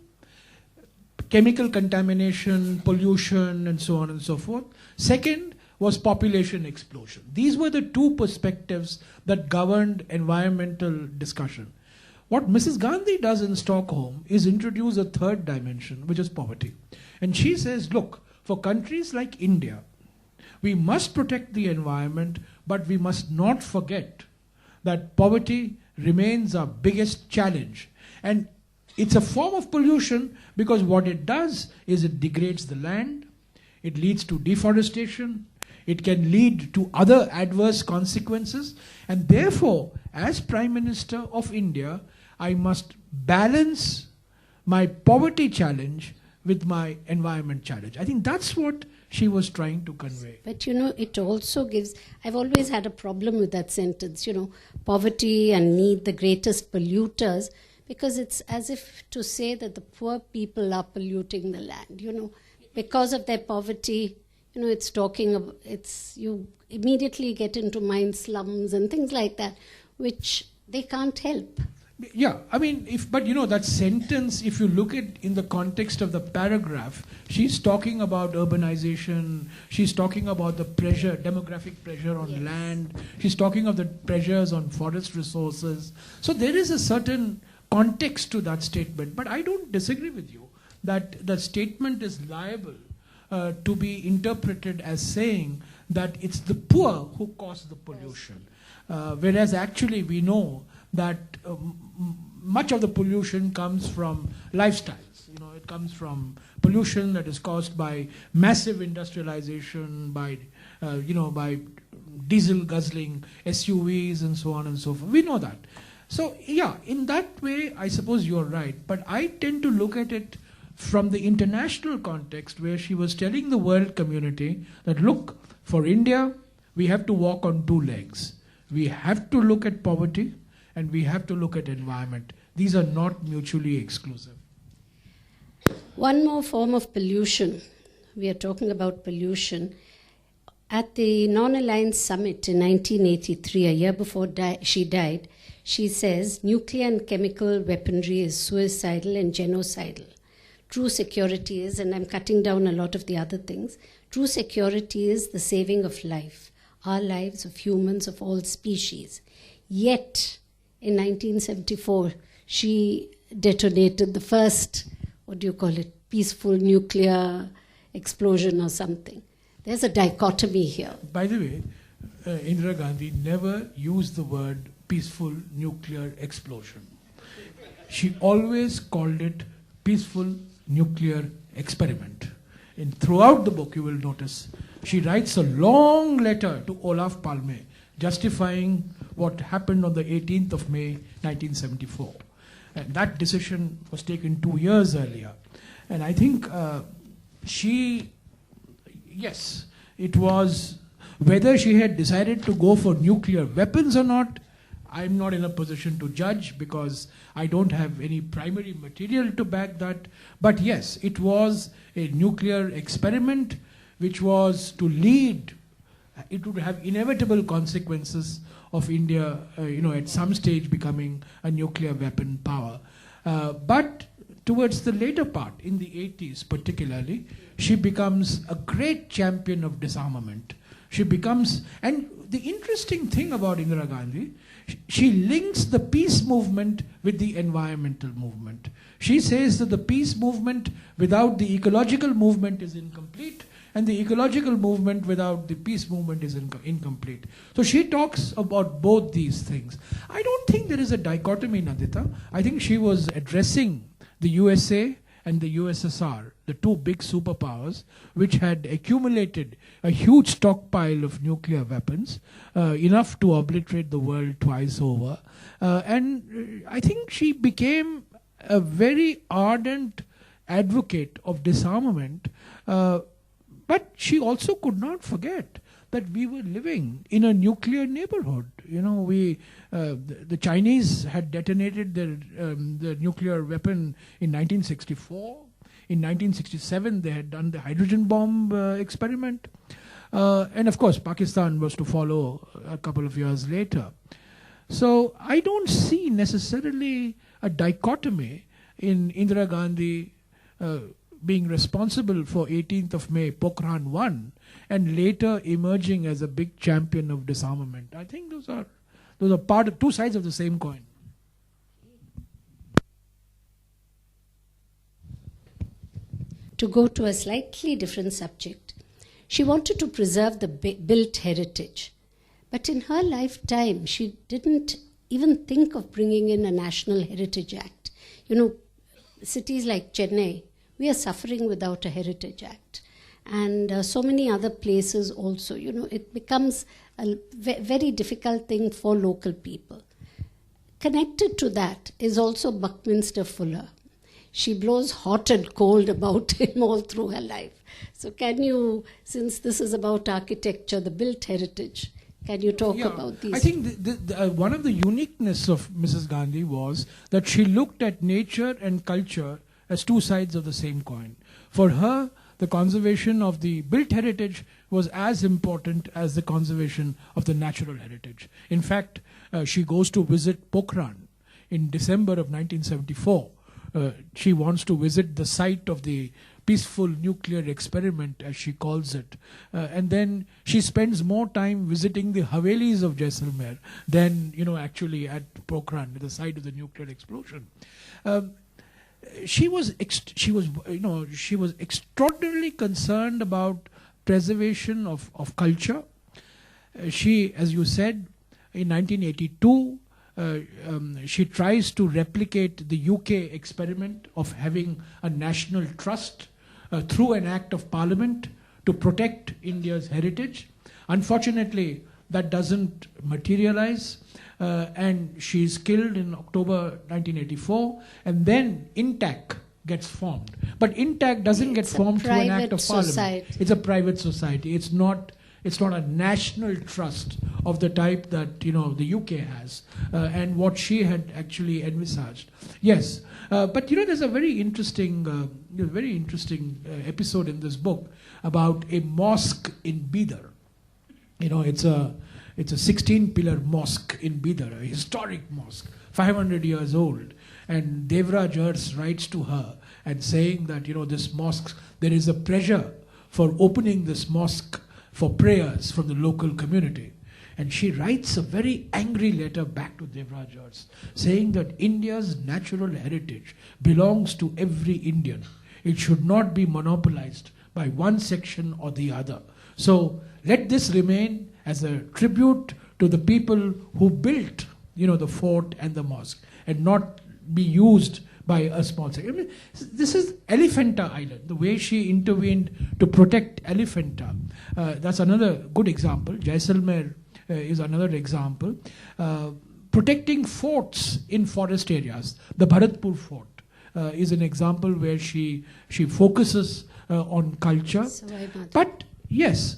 chemical contamination, pollution, and so on and so forth. Second was population explosion. These were the two perspectives that governed environmental discussion. What Mrs. Gandhi does in Stockholm is introduce a third dimension, which is poverty. And she says, look, for countries like India, we must protect the environment, but we must not forget that poverty remains our biggest challenge. And it's a form of pollution because what it does is it degrades the land, it leads to deforestation, it can lead to other adverse consequences, and therefore, as Prime Minister of India, I must balance my poverty challenge with my environment challenge. I think that's what she was trying to convey. But it also gives, I've always had a problem with that sentence, poverty and need the greatest polluters, because it's as if to say that the poor people are polluting the land, because of their poverty, it's talking about, you immediately get into mind slums and things like that, which they can't help. Yeah, I mean, that sentence, if you look at in the context of the paragraph, she's talking about urbanization, she's talking about the pressure, demographic pressure on land, she's talking of the pressures on forest resources. So there is a certain context to that statement, but I don't disagree with you that the statement is liable to be interpreted as saying that it's the poor who cause the pollution. Whereas actually we know that much of the pollution comes from lifestyles. It comes from pollution that is caused by massive industrialization, by diesel guzzling SUVs and so on and so forth. We know that. So yeah, in that way, I suppose you're right. But I tend to look at it from the international context where she was telling the world community that, look, for India, we have to walk on two legs. We have to look at poverty and we have to look at environment. These are not mutually exclusive. One more form of pollution. We are talking about pollution. At the Non-Aligned Summit in 1983, a year before she died, she says, nuclear and chemical weaponry is suicidal and genocidal. True security is, and I'm cutting down a lot of the other things, true security is the saving of life, our lives, of humans, of all species. Yet, in 1974, she detonated the first, peaceful nuclear explosion or something. There's a dichotomy here. By the way, Indira Gandhi never used the word peaceful nuclear explosion. She always called it peaceful nuclear experiment. And throughout the book, you will notice, she writes a long letter to Olaf Palme justifying what happened on the 18th of May 1974. And that decision was taken 2 years earlier. And I think yes, it was, whether she had decided to go for nuclear weapons or not, I'm not in a position to judge because I don't have any primary material to back that. But yes, it was a nuclear experiment which was to lead, it would have inevitable consequences of India, at some stage becoming a nuclear weapon power. But towards the later part, in the 80s particularly, she becomes a great champion of disarmament. She becomes, and the interesting thing about Indira Gandhi, she links the peace movement with the environmental movement. She says that the peace movement without the ecological movement is incomplete, and the ecological movement without the peace movement is incomplete. So she talks about both these things. I don't think there is a dichotomy, Nandita. I think she was addressing the USA and the USSR, the two big superpowers, which had accumulated a huge stockpile of nuclear weapons, enough to obliterate the world twice over. And I think she became a very ardent advocate of disarmament, but she also could not forget that we were living in a nuclear neighborhood. The Chinese had detonated the nuclear weapon in 1964. In 1967, they had done the hydrogen bomb experiment. And of course, Pakistan was to follow a couple of years later. So I don't see necessarily a dichotomy in Indira Gandhi being responsible for 18th of May, Pokhran 1, and later emerging as a big champion of disarmament. I think those are two sides of the same coin. To go to a slightly different subject, she wanted to preserve the built heritage. But in her lifetime, she didn't even think of bringing in a National Heritage Act. Cities like Chennai, we are suffering without a Heritage Act. And so many other places also, it becomes a very difficult thing for local people. Connected to that is also Buckminster Fuller. She blows hot and cold about him all through her life. So can you, since this is about architecture, the built heritage, can you talk about these? I think one of the uniqueness of Mrs. Gandhi was that she looked at nature and culture as two sides of the same coin. For her, the conservation of the built heritage was as important as the conservation of the natural heritage. In fact, she goes to visit Pokhran in December of 1974. She wants to visit the site of the peaceful nuclear experiment, as she calls it. And then she spends more time visiting the Havelis of Jaisalmer than, actually at Pokhran, the site of the nuclear explosion. She was extraordinarily concerned about preservation of culture. She, as you said, in 1982, she tries to replicate the UK experiment of having a national trust through an act of parliament to protect India's heritage. Unfortunately, that doesn't materialize. And she's killed in October 1984, and then INTAC gets formed. But INTAC doesn't get formed through an act of parliament. It's a private society. It's not a national trust of the type that the UK has, and what she had actually envisaged. Yes, but there's a very interesting episode in this book about a mosque in Bidar. It's a 16-pillar mosque in Bidar, a historic mosque, 500 years old. And Devraj Urs writes to her and saying that, this mosque, there is a pressure for opening this mosque for prayers from the local community. And she writes a very angry letter back to Devraj Urs, saying that India's natural heritage belongs to every Indian. It should not be monopolized by one section or the other. So let this remain as a tribute to the people who built, the fort and the mosque, and not be used by a small section. This is Elephanta Island, the way she intervened to protect Elephanta. That's another good example. Jaisalmer is another example. Protecting forts in forest areas. The Bharatpur fort is an example where she focuses on culture. So why not? But yes,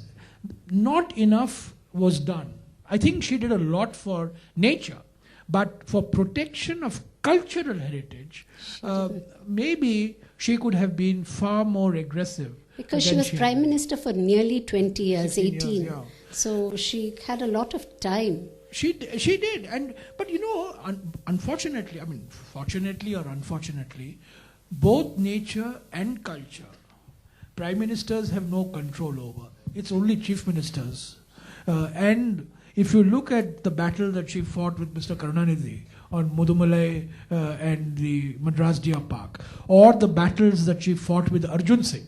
not enough was done. I think she did a lot for nature, but for protection of cultural heritage, maybe she could have been far more aggressive. Because she was Prime Minister for nearly 20 years, 16 18. years, yeah. So she had a lot of time. She did, but unfortunately, fortunately or unfortunately, both nature and culture, prime ministers have no control over. It's only chief ministers. And if you look at the battle that she fought with Mr. Karunanidhi on Mudumalai and the Madras Deer Park, or the battles that she fought with Arjun Singh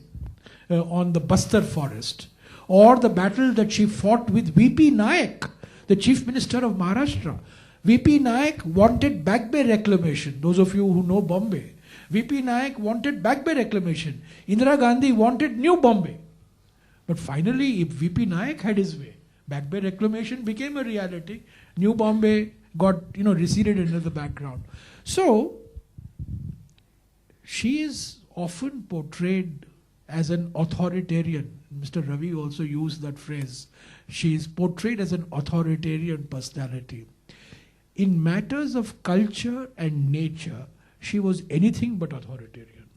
on the Bastar forest, or the battle that she fought with V.P. Nayak, the Chief Minister of Maharashtra. V.P. Nayak wanted Back Bay reclamation. Those of you who know Bombay, V.P. Nayak wanted Back Bay reclamation. Indira Gandhi wanted New Bombay. But finally, if V.P. Nayak had his way, Back Bay reclamation became a reality. New Bombay got, receded into the background. So, she is often portrayed as an authoritarian. Mr. Ravi also used that phrase. She is portrayed as an authoritarian personality. In matters of culture and nature, she was anything but authoritarian.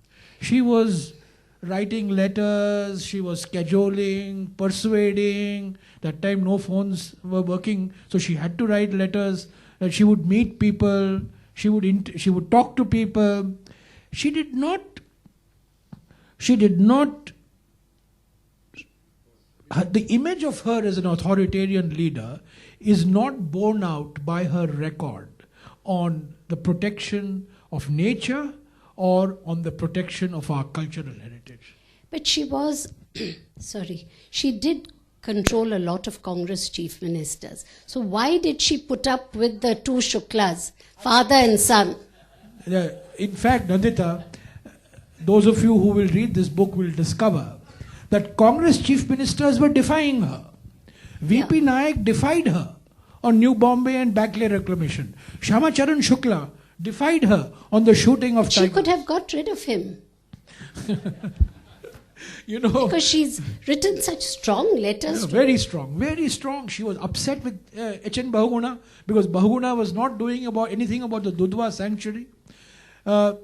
She was writing letters, she was scheduling, persuading. That time no phones were working, so she had to write letters. She would meet people, she would talk to people. She did not the image of her as an authoritarian leader is not borne out by her record on the protection of nature or on the protection of our cultural heritage. But she was, she did control a lot of Congress chief ministers. So why did she put up with the two Shuklas, father and son? In fact, Nandita, those of you who will read this book will discover that Congress chief ministers were defying her. V.P. Nayak defied her on New Bombay and Back Bay reclamation. Shama Charan Shukla defied her on the shooting of She could have got rid of him. Because she's written such strong letters. Very strong. She was upset with H.N. Bahuguna because Bahuguna was not doing anything about the Dudhwa sanctuary. I'll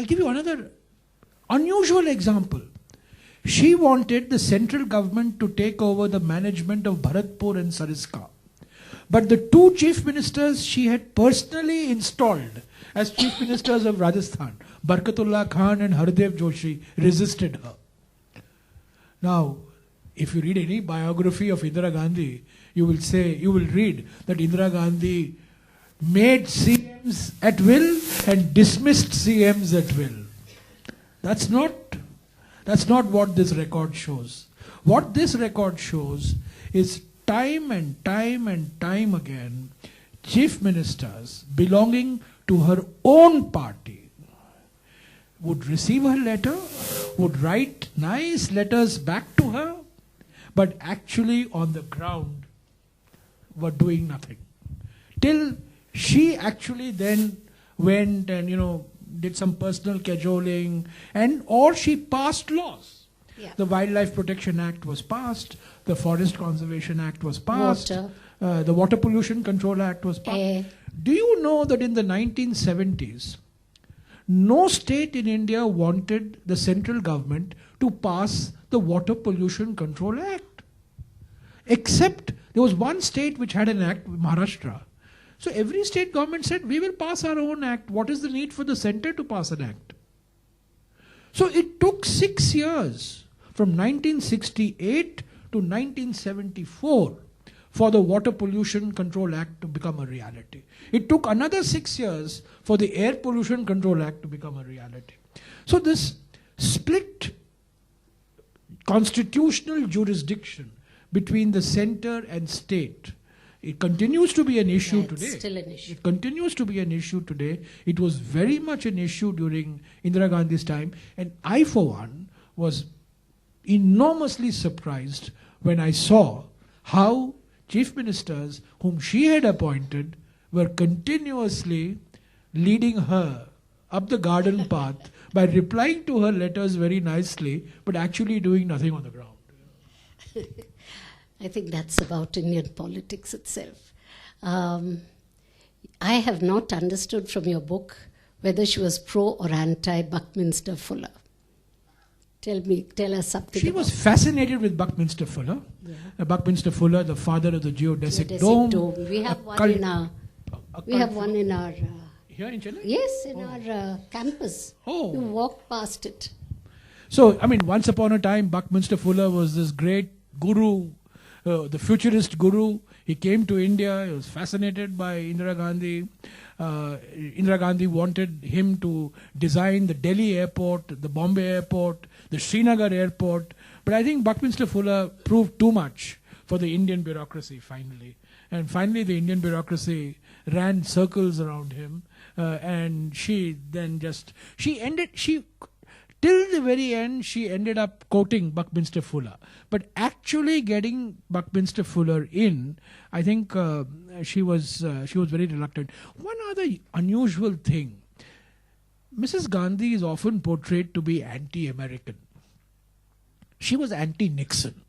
give you another unusual example. She wanted the central government to take over the management of Bharatpur and Sariska. But the two chief ministers she had personally installed as chief ministers of Rajasthan, Barkatullah Khan and Hardev Joshi, resisted her. Now, if you read any biography of Indira Gandhi, you will read that Indira Gandhi made CMs at will and dismissed CMs at will. That's not what this record shows. What this record shows is time and time again, chief ministers belonging to her own party would receive her letter, would write nice letters back to her, but actually on the ground were doing nothing. Till she actually then went and, did some personal cajoling or she passed laws. Yeah. The Wildlife Protection Act was passed, the Forest Conservation Act was passed, the Water Pollution Control Act was passed. Do you know that in the 1970s, no state in India wanted the central government to pass the Water Pollution Control Act? Except there was one state which had an act, Maharashtra. So every state government said, we will pass our own act. What is the need for the center to pass an act? So it took 6 years, from 1968 to 1974, for the Water Pollution Control Act to become a reality. It took another 6 years for the Air Pollution Control Act to become a reality. So this split constitutional jurisdiction between the center and state, it continues to be an issue today. It's still an issue. It continues to be an issue today. It was very much an issue during Indira Gandhi's time. And I, for one, was enormously surprised when I saw how chief ministers whom she had appointed were continuously leading her up the garden path by replying to her letters very nicely, but actually doing nothing on the ground. I think that's about Indian politics itself. I have not understood from your book whether she was pro or anti Buckminster Fuller. Tell us something. She was fascinated with Buckminster Fuller. Yeah. Buckminster Fuller, the father of the geodesic dome. We have one in our. Here in Chennai? Yes, in our campus. Oh. You walk past it. So, I mean, once upon a time, Buckminster Fuller was this great guru, the futurist guru. He came to India. He was fascinated by Indira Gandhi. Indira Gandhi wanted him to design the Delhi airport, the Bombay airport, the Srinagar airport. But I think Buckminster Fuller proved too much for the Indian bureaucracy finally. And finally the Indian bureaucracy ran circles around him. And till the very end, she ended up quoting Buckminster Fuller. But actually getting Buckminster Fuller in, I think she was very reluctant. One other unusual thing, Mrs. Gandhi is often portrayed to be anti-American. She was anti-Nixon.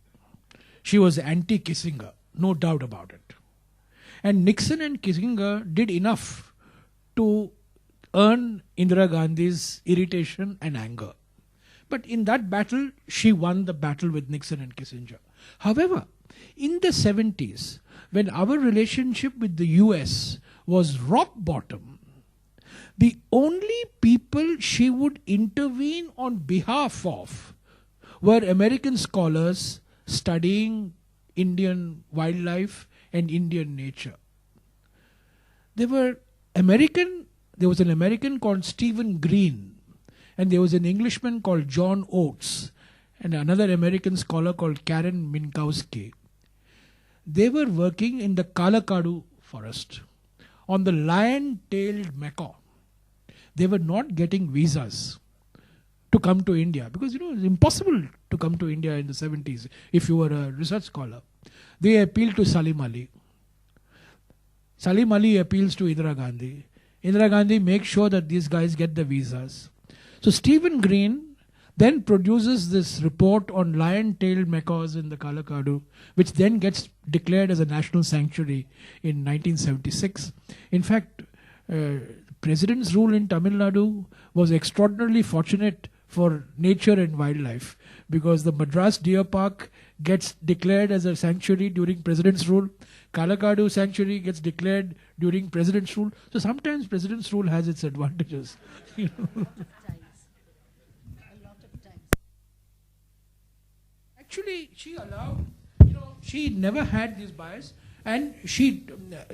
She was anti-Kissinger, no doubt about it. And Nixon and Kissinger did enough to earn Indira Gandhi's irritation and anger. But in that battle, she won the battle with Nixon and Kissinger. However, in the 70s, when our relationship with the US was rock bottom, the only people she would intervene on behalf of were American scholars studying Indian wildlife and Indian nature. There was an American called Stephen Green, and there was an Englishman called John Oates, and another American scholar called Karen Minkowski. They were working in the Kalakadu forest on the lion-tailed macaw. They were not getting visas to come to India because it was impossible to come to India in the 70s if you were a research scholar. They appealed to Salim Ali. Salim Ali appeals to Indira Gandhi. Indira Gandhi makes sure that these guys get the visas. So Stephen Green then produces this report on lion-tailed macaws in the Kalakadu, which then gets declared as a national sanctuary in 1976. In fact, President's rule in Tamil Nadu was extraordinarily fortunate for nature and wildlife because the Madras Deer Park gets declared as a sanctuary during President's rule. Kalakadu sanctuary gets declared during President's rule. So sometimes President's rule has its advantages. You know. Actually, she never had this bias, and she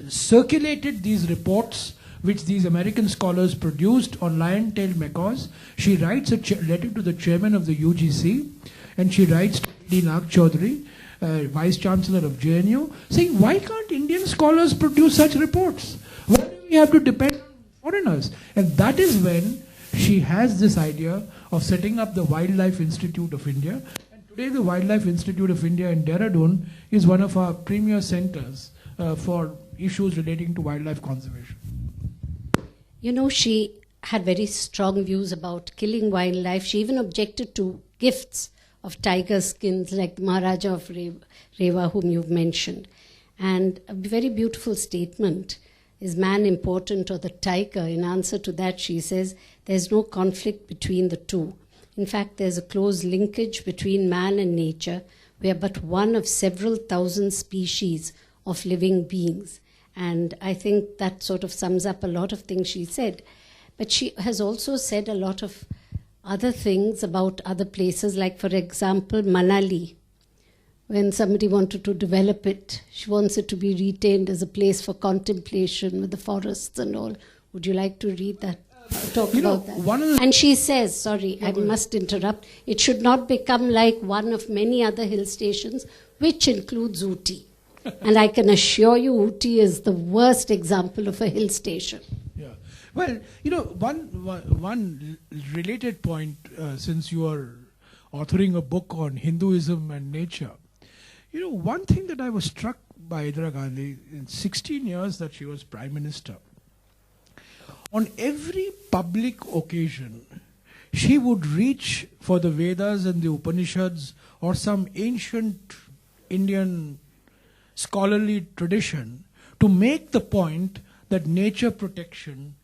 circulated these reports which these American scholars produced on lion-tailed macaws. She writes a letter to the chairman of the UGC, and she writes to D. Nag Chaudhary, Vice Chancellor of JNU, saying, why can't Indian scholars produce such reports? Why do we have to depend on foreigners? And that is when she has this idea of setting up the Wildlife Institute of India. Today, the Wildlife Institute of India in Dehradun is one of our premier centers for issues relating to wildlife conservation. You know, she had very strong views about killing wildlife. She even objected to gifts of tiger skins like the Maharaja of Rewa, whom you've mentioned. And a very beautiful statement, is man important or the tiger? In answer to that, she says, there's no conflict between the two. In fact, there's a close linkage between man and nature. We are but one of several thousand species of living beings. And I think that sort of sums up a lot of things she said. But she has also said a lot of other things about other places, like, for example, Manali. When somebody wanted to develop it, she wants it to be retained as a place for contemplation with the forests and all. Would you like to read that? Talk about that. And she says, sorry, I must interrupt, it should not become like one of many other hill stations, which includes Ooty. And I can assure you, Ooty is the worst example of a hill station. Yeah. Well, one related point, since you are authoring a book on Hinduism and nature, one thing that I was struck by Indira Gandhi in 16 years that she was Prime Minister. On every public occasion, she would reach for the Vedas and the Upanishads or some ancient Indian scholarly tradition to make the point that nature protection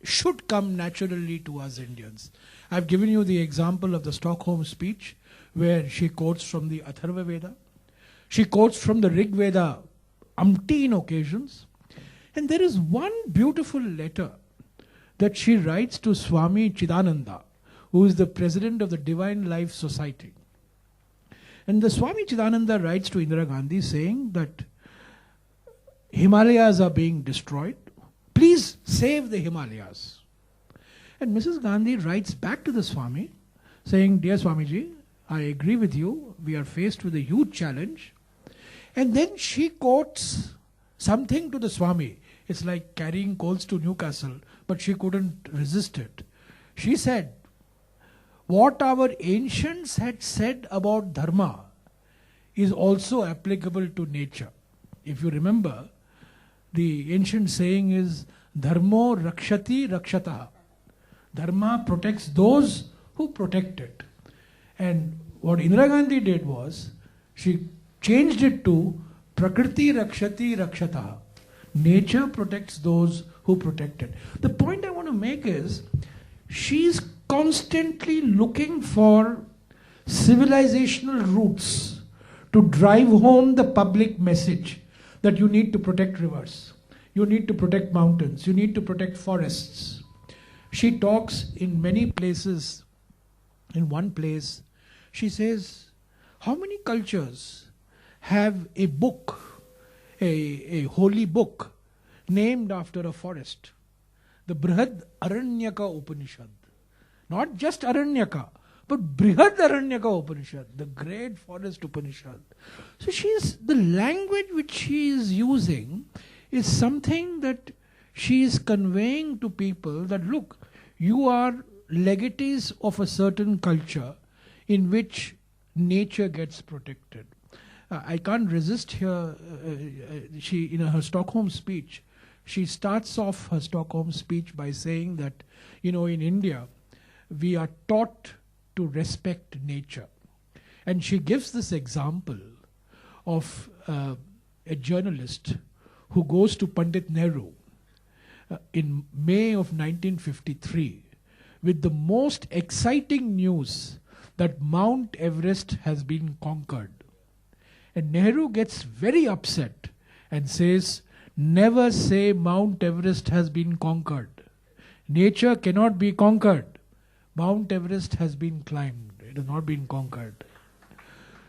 should come naturally to us Indians. I've given you the example of the Stockholm speech where she quotes from the Atharva Veda. She quotes from the Rig Veda umpteen occasions. And there is one beautiful letter that she writes to Swami Chidananda, who is the president of the Divine Life Society. And the Swami Chidananda writes to Indira Gandhi saying that Himalayas are being destroyed. Please save the Himalayas. And Mrs. Gandhi writes back to the Swami saying, Dear Swamiji, I agree with you. We are faced with a huge challenge. And then she quotes something to the Swami. It's like carrying coals to Newcastle, but she couldn't resist it. She said, what our ancients had said about dharma is also applicable to nature. If you remember, the ancient saying is, dharmo rakshati rakshataha. Dharma protects those who protect it. And what Indira Gandhi did was, she changed it to prakriti rakshati rakshataha. Nature protects those who protect it. The point I want to make is, she's constantly looking for civilizational routes to drive home the public message that you need to protect rivers, you need to protect mountains, you need to protect forests. She talks in many places. In one place, she says, how many cultures have a book, a holy book, named after a forest? The Brihad Aranyaka Upanishad. Not just Aranyaka, but Brihad Aranyaka Upanishad, the great forest Upanishad. So the language which she is using is something that she is conveying to people that, look, you are legatees of a certain culture in which nature gets protected. I can't resist here, she in her Stockholm speech, she starts off her Stockholm speech by saying that, in India, we are taught to respect nature. And she gives this example of a journalist who goes to Pandit Nehru in May of 1953 with the most exciting news that Mount Everest has been conquered. And Nehru gets very upset and says, never say Mount Everest has been conquered. Nature cannot be conquered. Mount Everest has been climbed. It has not been conquered.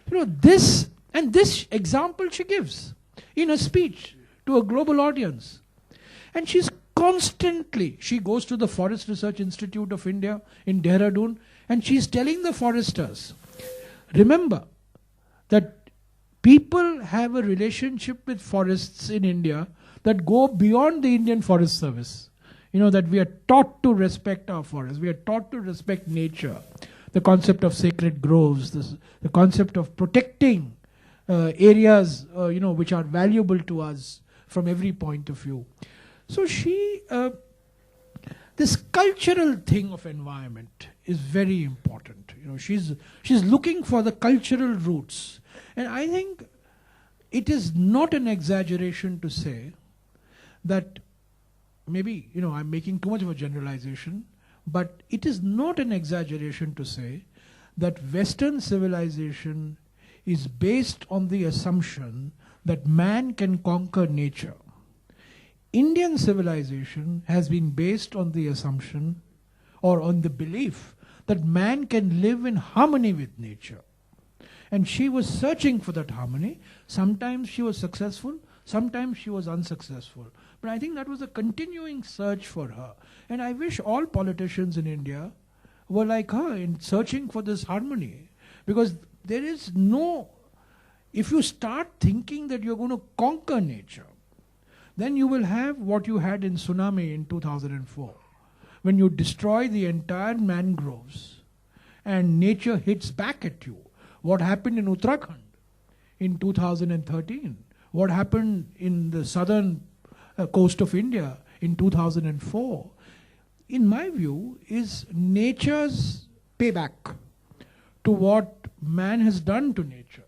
This example she gives in a speech to a global audience. And she goes to the Forest Research Institute of India in Dehradun, and she's telling the foresters, remember that people have a relationship with forests in India that go beyond the Indian Forest Service. That we are taught to respect our forests. We are taught to respect nature. The concept of sacred groves, the concept of protecting areas, which are valuable to us from every point of view. So this cultural thing of environment is very important. She's looking for the cultural roots. And I think it is not an exaggeration to say that maybe, I'm making too much of a generalization, but it is not an exaggeration to say that Western civilization is based on the assumption that man can conquer nature. Indian civilization has been based on the assumption or on the belief that man can live in harmony with nature. And she was searching for that harmony. Sometimes she was successful, sometimes she was unsuccessful. But I think that was a continuing search for her. And I wish all politicians in India were like her in searching for this harmony. Because there is if you start thinking that you're going to conquer nature, then you will have what you had in tsunami in 2004. When you destroy the entire mangroves and nature hits back at you. What happened in Uttarakhand in 2013, what happened in the southern coast of India in 2004, in my view, is nature's payback to what man has done to nature.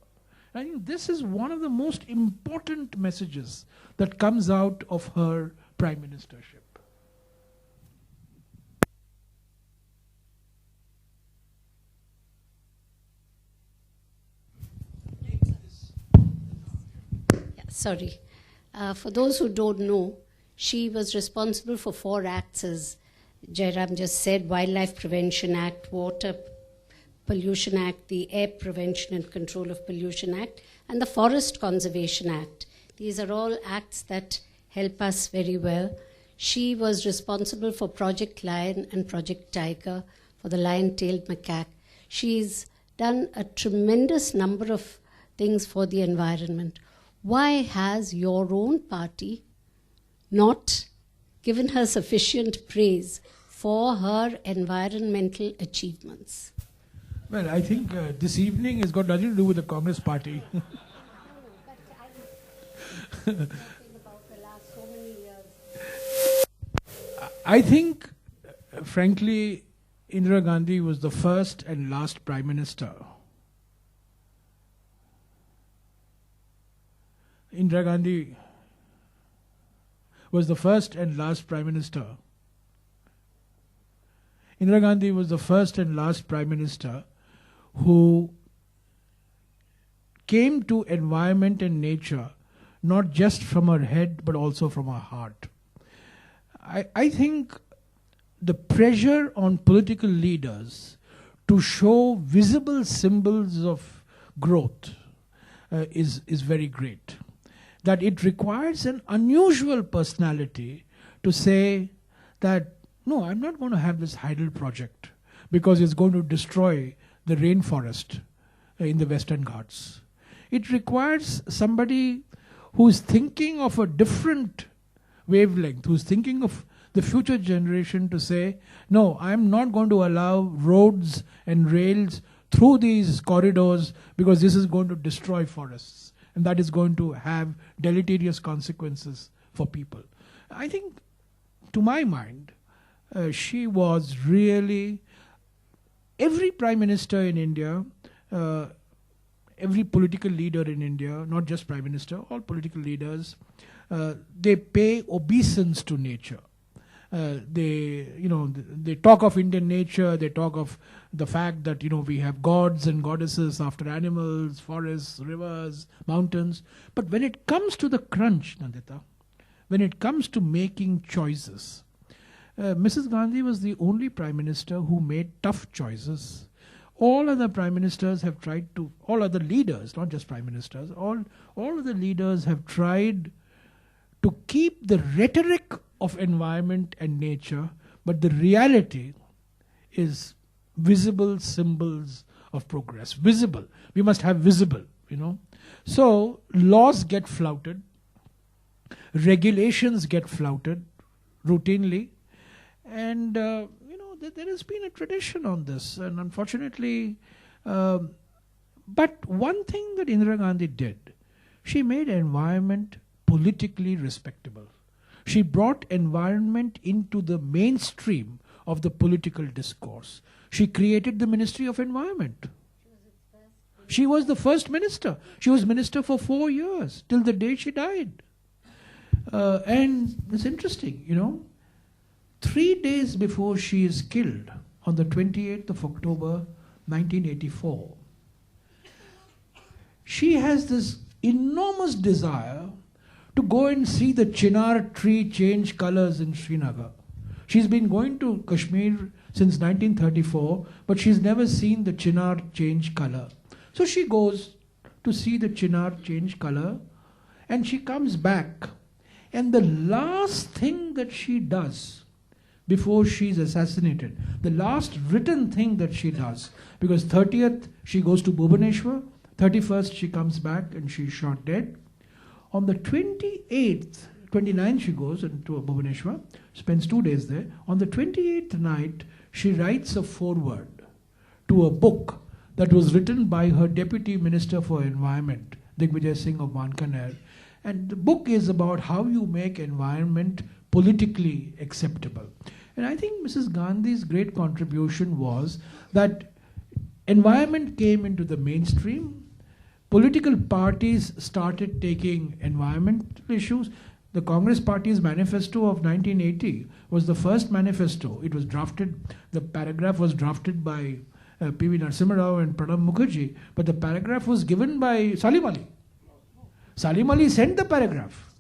I think this is one of the most important messages that comes out of her prime ministership. Sorry. For those who don't know, she was responsible for 4 acts, as Jairam just said: Wildlife Prevention Act, Water Pollution Act, the Air Prevention and Control of Pollution Act, and the Forest Conservation Act. These are all acts that help us very well. She was responsible for Project Lion and Project Tiger, for the lion-tailed macaque. She's done a tremendous number of things for the environment. Why has your own party not given her sufficient praise for her environmental achievements? Well, I think this evening has got nothing to do with the Congress party. I think, frankly, Indira Gandhi was the first and last Prime Minister. Indira Gandhi was the first and last Prime Minister. Indira Gandhi was the first and last Prime Minister who came to environment and nature not just from her head but also from her heart. I think the pressure on political leaders to show visible symbols of growth is very great. That it requires an unusual personality to say that, no, I'm not going to have this Heidel project because it's going to destroy the rainforest in the Western Ghats. It requires somebody who's thinking of a different wavelength, who's thinking of the future generation to say, no, I'm not going to allow roads and rails through these corridors because this is going to destroy forests and that is going to have deleterious consequences for people. I think, to my mind, she was really, every Prime Minister in India, every political leader in India, not just Prime Minister, all political leaders, they pay obeisance to nature. They talk of Indian nature, they talk of the fact that, we have gods and goddesses after animals, forests, rivers, mountains. But when it comes to the crunch, Nandita, when it comes to making choices, Mrs. Gandhi was the only Prime Minister who made tough choices. All other Prime Ministers have tried to, all other leaders, not just Prime Ministers, all other leaders have tried to keep the rhetoric of environment and nature, but the reality is visible symbols of progress. Visible. We must have visible, So laws get flouted, regulations get flouted routinely, and there has been a tradition on this, and unfortunately, but one thing that Indira Gandhi did, she made environment politically respectable. She brought environment into the mainstream of the political discourse. She created the Ministry of Environment. She was the first minister. She was minister for 4 years, till the day she died. And it's interesting, 3 days before she is killed, on the 28th of October, 1984, she has this enormous desire to go and see the chinar tree change colors in Srinagar. She's been going to Kashmir since 1934, but she's never seen the chinar change color. So she goes to see the chinar change color, and she comes back. And the last thing that she does before she's assassinated, the last written thing that she does, because 30th she goes to Bhubaneswar, 31st she comes back and she's shot dead. On the 29th she goes into Bhubaneswar, spends 2 days there. On the 28th night, she writes a foreword to a book that was written by her Deputy Minister for Environment, Digvijay Singh of Wankaner. And the book is about how you make environment politically acceptable. And I think Mrs. Gandhi's great contribution was that environment came into the mainstream. Political parties started taking environmental issues. The Congress Party's manifesto of 1980 was the first manifesto. It was drafted, the paragraph was drafted by P.V. Narasimha Rao and Pranab Mukherjee, but the paragraph was given by Salim Ali. Salim Ali sent the paragraph.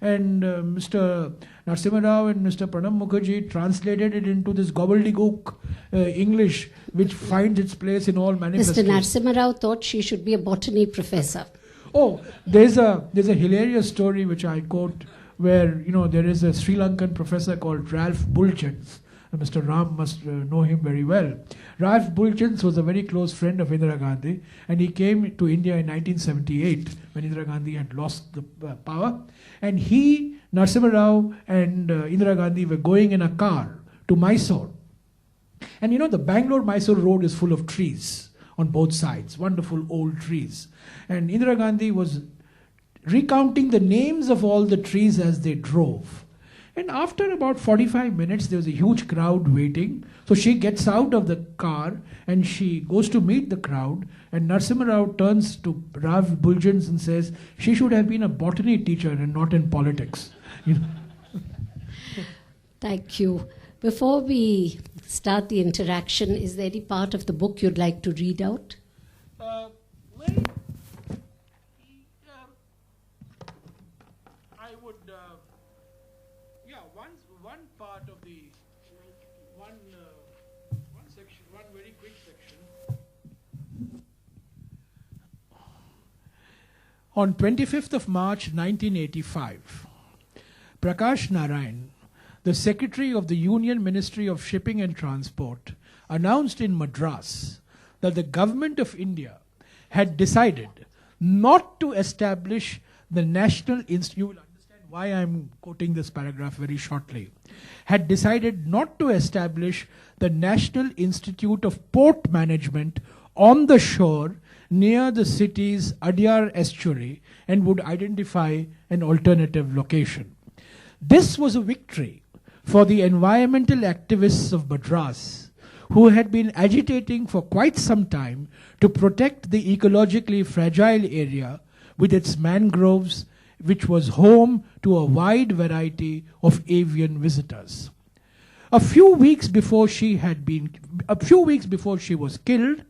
And Mr. Narasimha Rao and Mr. Pranab Mukherjee translated it into this gobbledygook English, which finds its place in all manifestos. Mr. Narasimha Rao thought she should be a botany professor. Oh, there's a hilarious story which I quote, where there is a Sri Lankan professor called Ralph Bulchins. Mr. Ram must know him very well. Ralph Bulchins was a very close friend of Indira Gandhi, and he came to India in 1978 when Indira Gandhi had lost the power. And he, Narasimha Rao, and Indira Gandhi were going in a car to Mysore. And the Bangalore-Mysore road is full of trees on both sides, wonderful old trees. And Indira Gandhi was recounting the names of all the trees as they drove. And after about 45 minutes, there was a huge crowd waiting. So she gets out of the car and she goes to meet the crowd. And Narasimha Rao turns to Ralph Bulchins and says, she should have been a botany teacher and not in politics. Thank you. Before we start the interaction, is there any part of the book you'd like to read out? I would, one part of the, one section, one very quick section. On 25th of March 1985, Prakash Narayan, the Secretary of the Union Ministry of Shipping and Transport, announced in Madras that the government of India had decided not to establish the National Institute. You will understand why I am quoting this paragraph very shortly. Had decided not to establish the National Institute of Port Management on the shore near the city's Adyar estuary and would identify an alternative location. This was a victory for the environmental activists of Madras, who had been agitating for quite some time to protect the ecologically fragile area with its mangroves, which was home to a wide variety of avian visitors. A few weeks before she was killed,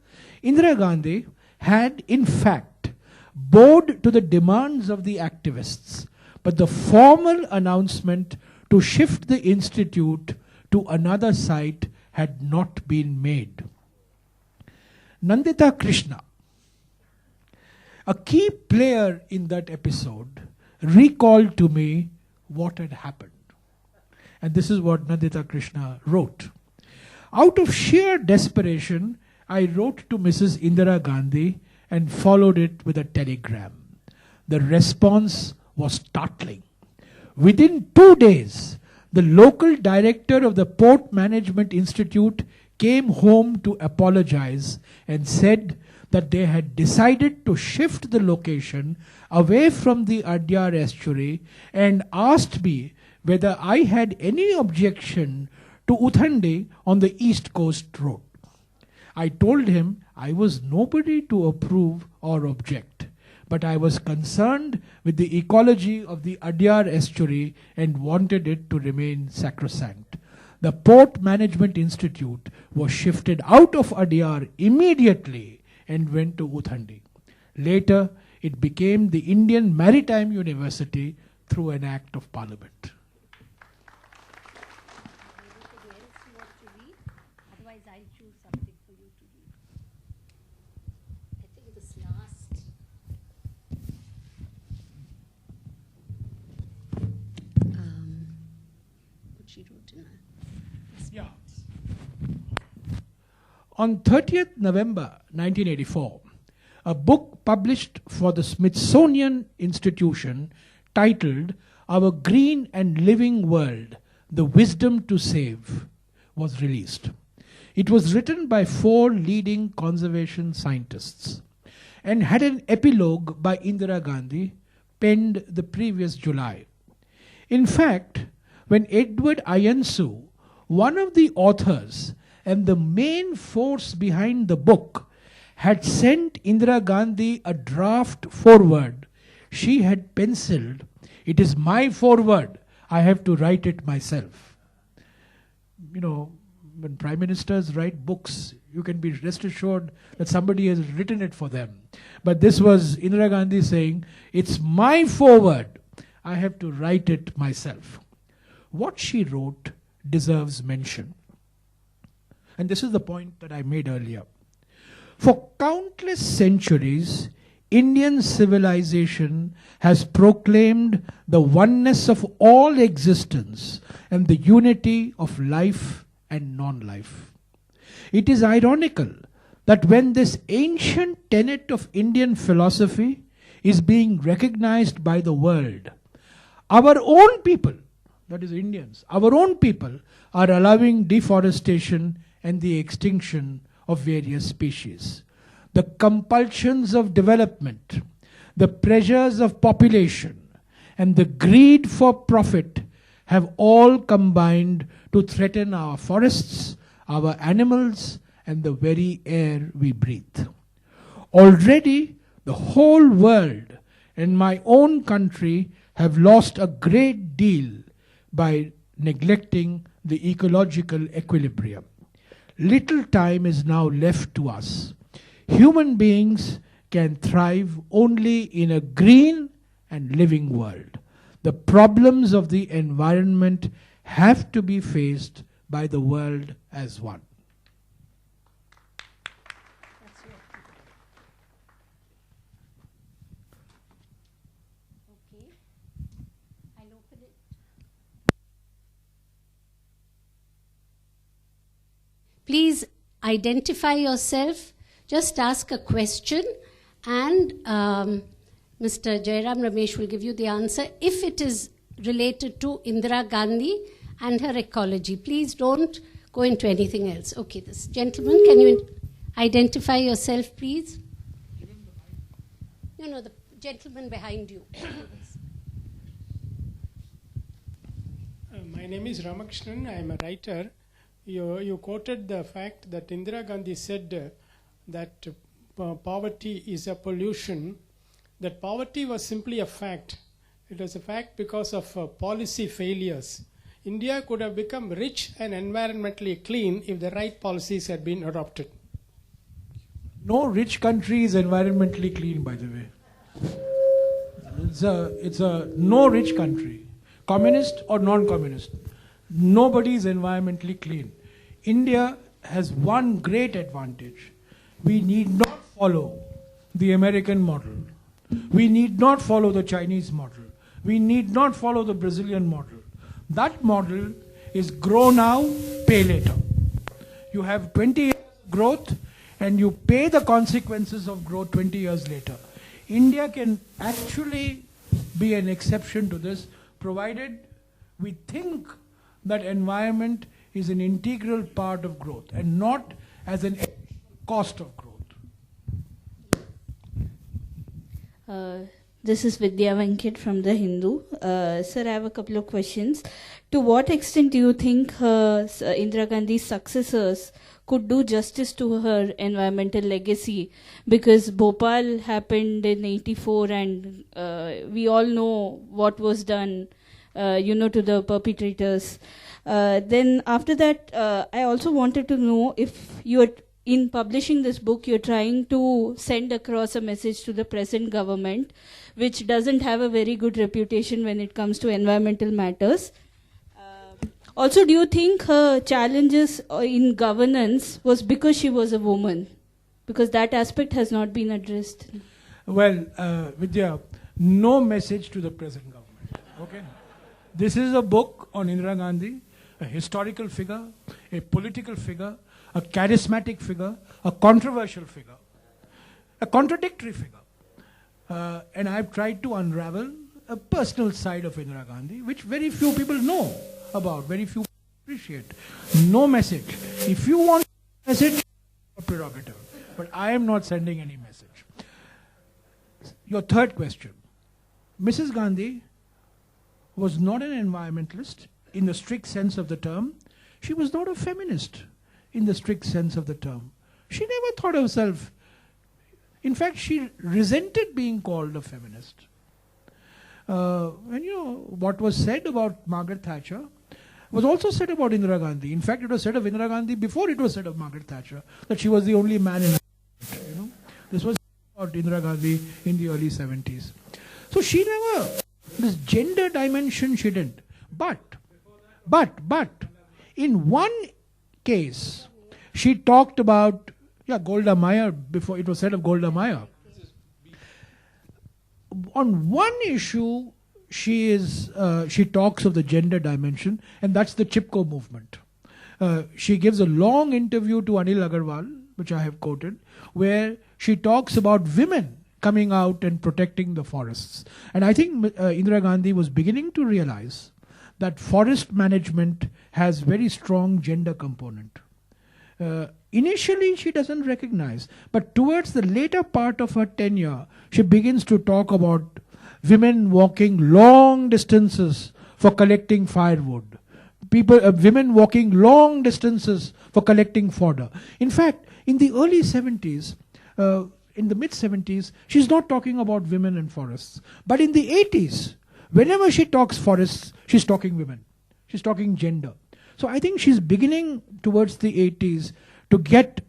Indira Gandhi had in fact bowed to the demands of the activists, but the formal announcement to shift the institute to another site had not been made. Nandita Krishna, a key player in that episode, recalled to me what had happened. And this is what Nandita Krishna wrote. Out of sheer desperation, I wrote to Mrs. Indira Gandhi and followed it with a telegram. The response was startling. Within 2 days, the local director of the Port Management Institute came home to apologize and said that they had decided to shift the location away from the Adyar estuary and asked me whether I had any objection to Uthandi on the East Coast Road. I told him I was nobody to approve or object, but I was concerned with the ecology of the Adyar estuary and wanted it to remain sacrosanct. The Port Management Institute was shifted out of Adyar immediately and went to Uthandi. Later, it became the Indian Maritime University through an act of parliament. Otherwise, I'll choose something for you to read. I think this last. What she wrote in her. Yeah. On 30th November 1984, a book published for the Smithsonian Institution titled Our Green and Living World, The Wisdom to Save was released. It was written by 4 leading conservation scientists and had an epilogue by Indira Gandhi, penned the previous July. In fact, when Edward Ayansu, one of the authors and the main force behind the book, had sent Indira Gandhi a draft foreword, she had penciled, "It is my foreword, I have to write it myself." You know, when prime ministers write books, you can be rest assured that somebody has written it for them. But this was Indira Gandhi saying, "It's my foreword, I have to write it myself." What she wrote deserves mention. And this is the point that I made earlier. For countless centuries, Indian civilization has proclaimed the oneness of all existence and the unity of life and non-life. It is ironical that when this ancient tenet of Indian philosophy is being recognized by the world, our own people, that is Indians, our own people are allowing deforestation and the extinction of various species. The compulsions of development, the pressures of population, and the greed for profit have all combined to threaten our forests, our animals, and the very air we breathe. Already, the whole world and my own country have lost a great deal by neglecting the ecological equilibrium. Little time is now left to us. Human beings can thrive only in a green and living world. The problems of the environment have to be faced by the world as one. Okay. I'll open it. Please identify yourself. Just ask a question, and Mr. Jairam Ramesh will give you the answer if it is related to Indira Gandhi and her ecology. Please don't go into anything else. Okay, this gentleman, can you identify yourself, please? No, the gentleman behind you. My name is Ramakrishnan. I am a writer. You quoted the fact that Indira Gandhi said that poverty is a pollution. That poverty was simply a fact. It was a fact because of policy failures. India could have become rich and environmentally clean if the right policies had been adopted. No rich country is environmentally clean, by the way. It's a no rich country, communist or non-communist. Nobody is environmentally clean. India has one great advantage. We need not follow the American model. We need not follow the Chinese model. We need not follow the Brazilian model. That model is grow now, pay later. You have 20 years of growth and you pay the consequences of growth 20 years later. India can actually be an exception to this, provided we think that environment is an integral part of growth and not as an cost of growth. This is Vidya Venkat from The Hindu. Sir, I have a couple of questions. To what extent do you think Indira Gandhi's successors could do justice to her environmental legacy? Because Bhopal happened in 84 and we all know what was done, to the perpetrators. Then after that, I also wanted to know if you are in publishing this book, you're trying to send across a message to the present government, which doesn't have a very good reputation when it comes to environmental matters. Also, do you think her challenges in governance was because she was a woman? Because that aspect has not been addressed. Well, Vidya, no message to the present government. Okay? This is a book on Indira Gandhi, a historical figure, a political figure, a charismatic figure, a controversial figure, a contradictory figure. And I've tried to unravel a personal side of Indira Gandhi, which very few people know about, very few people appreciate. No message. If you want a message, a prerogative. But I am not sending any message. Your third question. Mrs. Gandhi was not an environmentalist in the strict sense of the term. She was not a feminist in the strict sense of the term. She never thought of herself. In fact, she resented being called a feminist. And what was said about Margaret Thatcher was also said about Indira Gandhi. In fact, it was said of Indira Gandhi before it was said of Margaret Thatcher, that she was the only man in her. This was about Indira Gandhi in the early 70s. So she never, this gender dimension she didn't. But, in one case, she talked about, Golda Meir, before it was said of Golda Meir. On one issue, she talks of the gender dimension, and that's the Chipko movement. She gives a long interview to Anil Agarwal, which I have quoted, where she talks about women coming out and protecting the forests. And I think Indira Gandhi was beginning to realize that forest management has very strong gender component. Initially, she doesn't recognize, but towards the later part of her tenure, she begins to talk about women walking long distances for collecting firewood. Women walking long distances for collecting fodder. In fact, in the early 70s, in the mid-70s, she's not talking about women and forests. But in the 80s, whenever she talks forests, she's talking women. She's talking gender. So I think she's beginning towards the 80s to get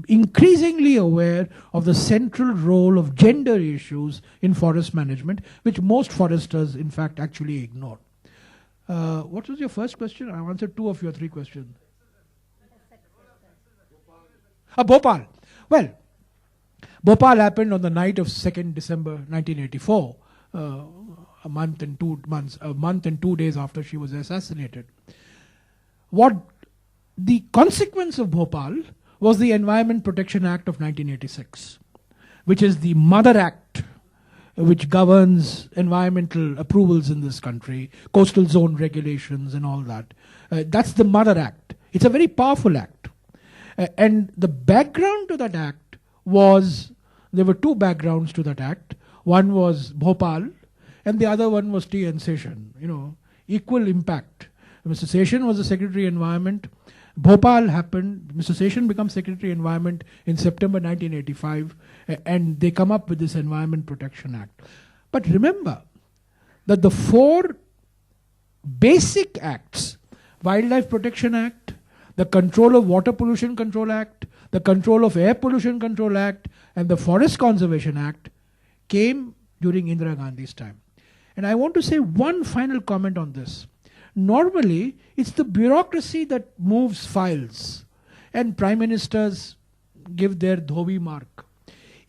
increasingly aware of the central role of gender issues in forest management, which most foresters, in fact, actually ignore. What was your first question? I answered 2 of your 3 questions. Bhopal. Well, Bhopal happened on the night of 2nd December 1984, a month and 2 days after she was assassinated. The consequence of Bhopal was the Environment Protection Act of 1986, which is the mother act which governs environmental approvals in this country, coastal zone regulations and all that. That's the mother act. It's a very powerful act. And the background to that act was, there were 2 backgrounds to that act. One was Bhopal and the other one was T.N. Seshan, equal impact. Mr. Seshan was the Secretary Environment. Bhopal happened, Mr. Seshan becomes Secretary Environment in September 1985, and they come up with this Environment Protection Act. But remember that the 4 basic acts, Wildlife Protection Act, the Control of Water Pollution Control Act, the Control of Air Pollution Control Act, and the Forest Conservation Act, came during Indira Gandhi's time. And I want to say one final comment on this. Normally, it's the bureaucracy that moves files, and prime ministers give their dhobi mark.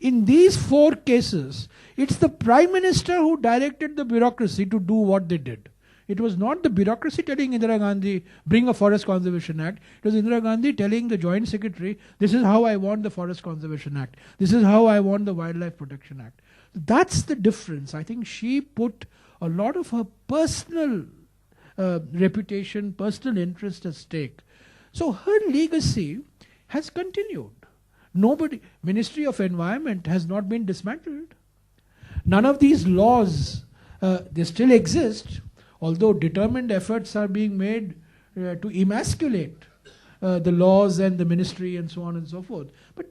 In these 4 cases, it's the prime minister who directed the bureaucracy to do what they did. It was not the bureaucracy telling Indira Gandhi, bring a Forest Conservation Act. It was Indira Gandhi telling the Joint Secretary, this is how I want the Forest Conservation Act. This is how I want the Wildlife Protection Act. That's the difference. I think she put a lot of her personal reputation, personal interest at stake. So her legacy has continued. Ministry of Environment has not been dismantled. None of these laws, they still exist, although determined efforts are being made to emasculate the laws and the ministry and so on and so forth. But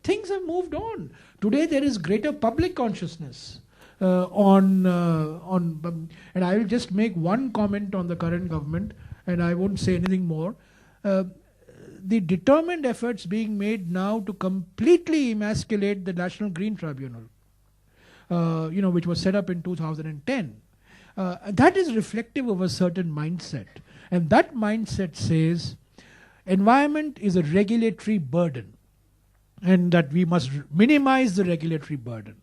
things have moved on. Today there is greater public consciousness and I will just make one comment on the current government, and I won't say anything more. The determined efforts being made now to completely emasculate the National Green Tribunal, which was set up in 2010, that is reflective of a certain mindset. And that mindset says environment is a regulatory burden, and that we must minimize the regulatory burden.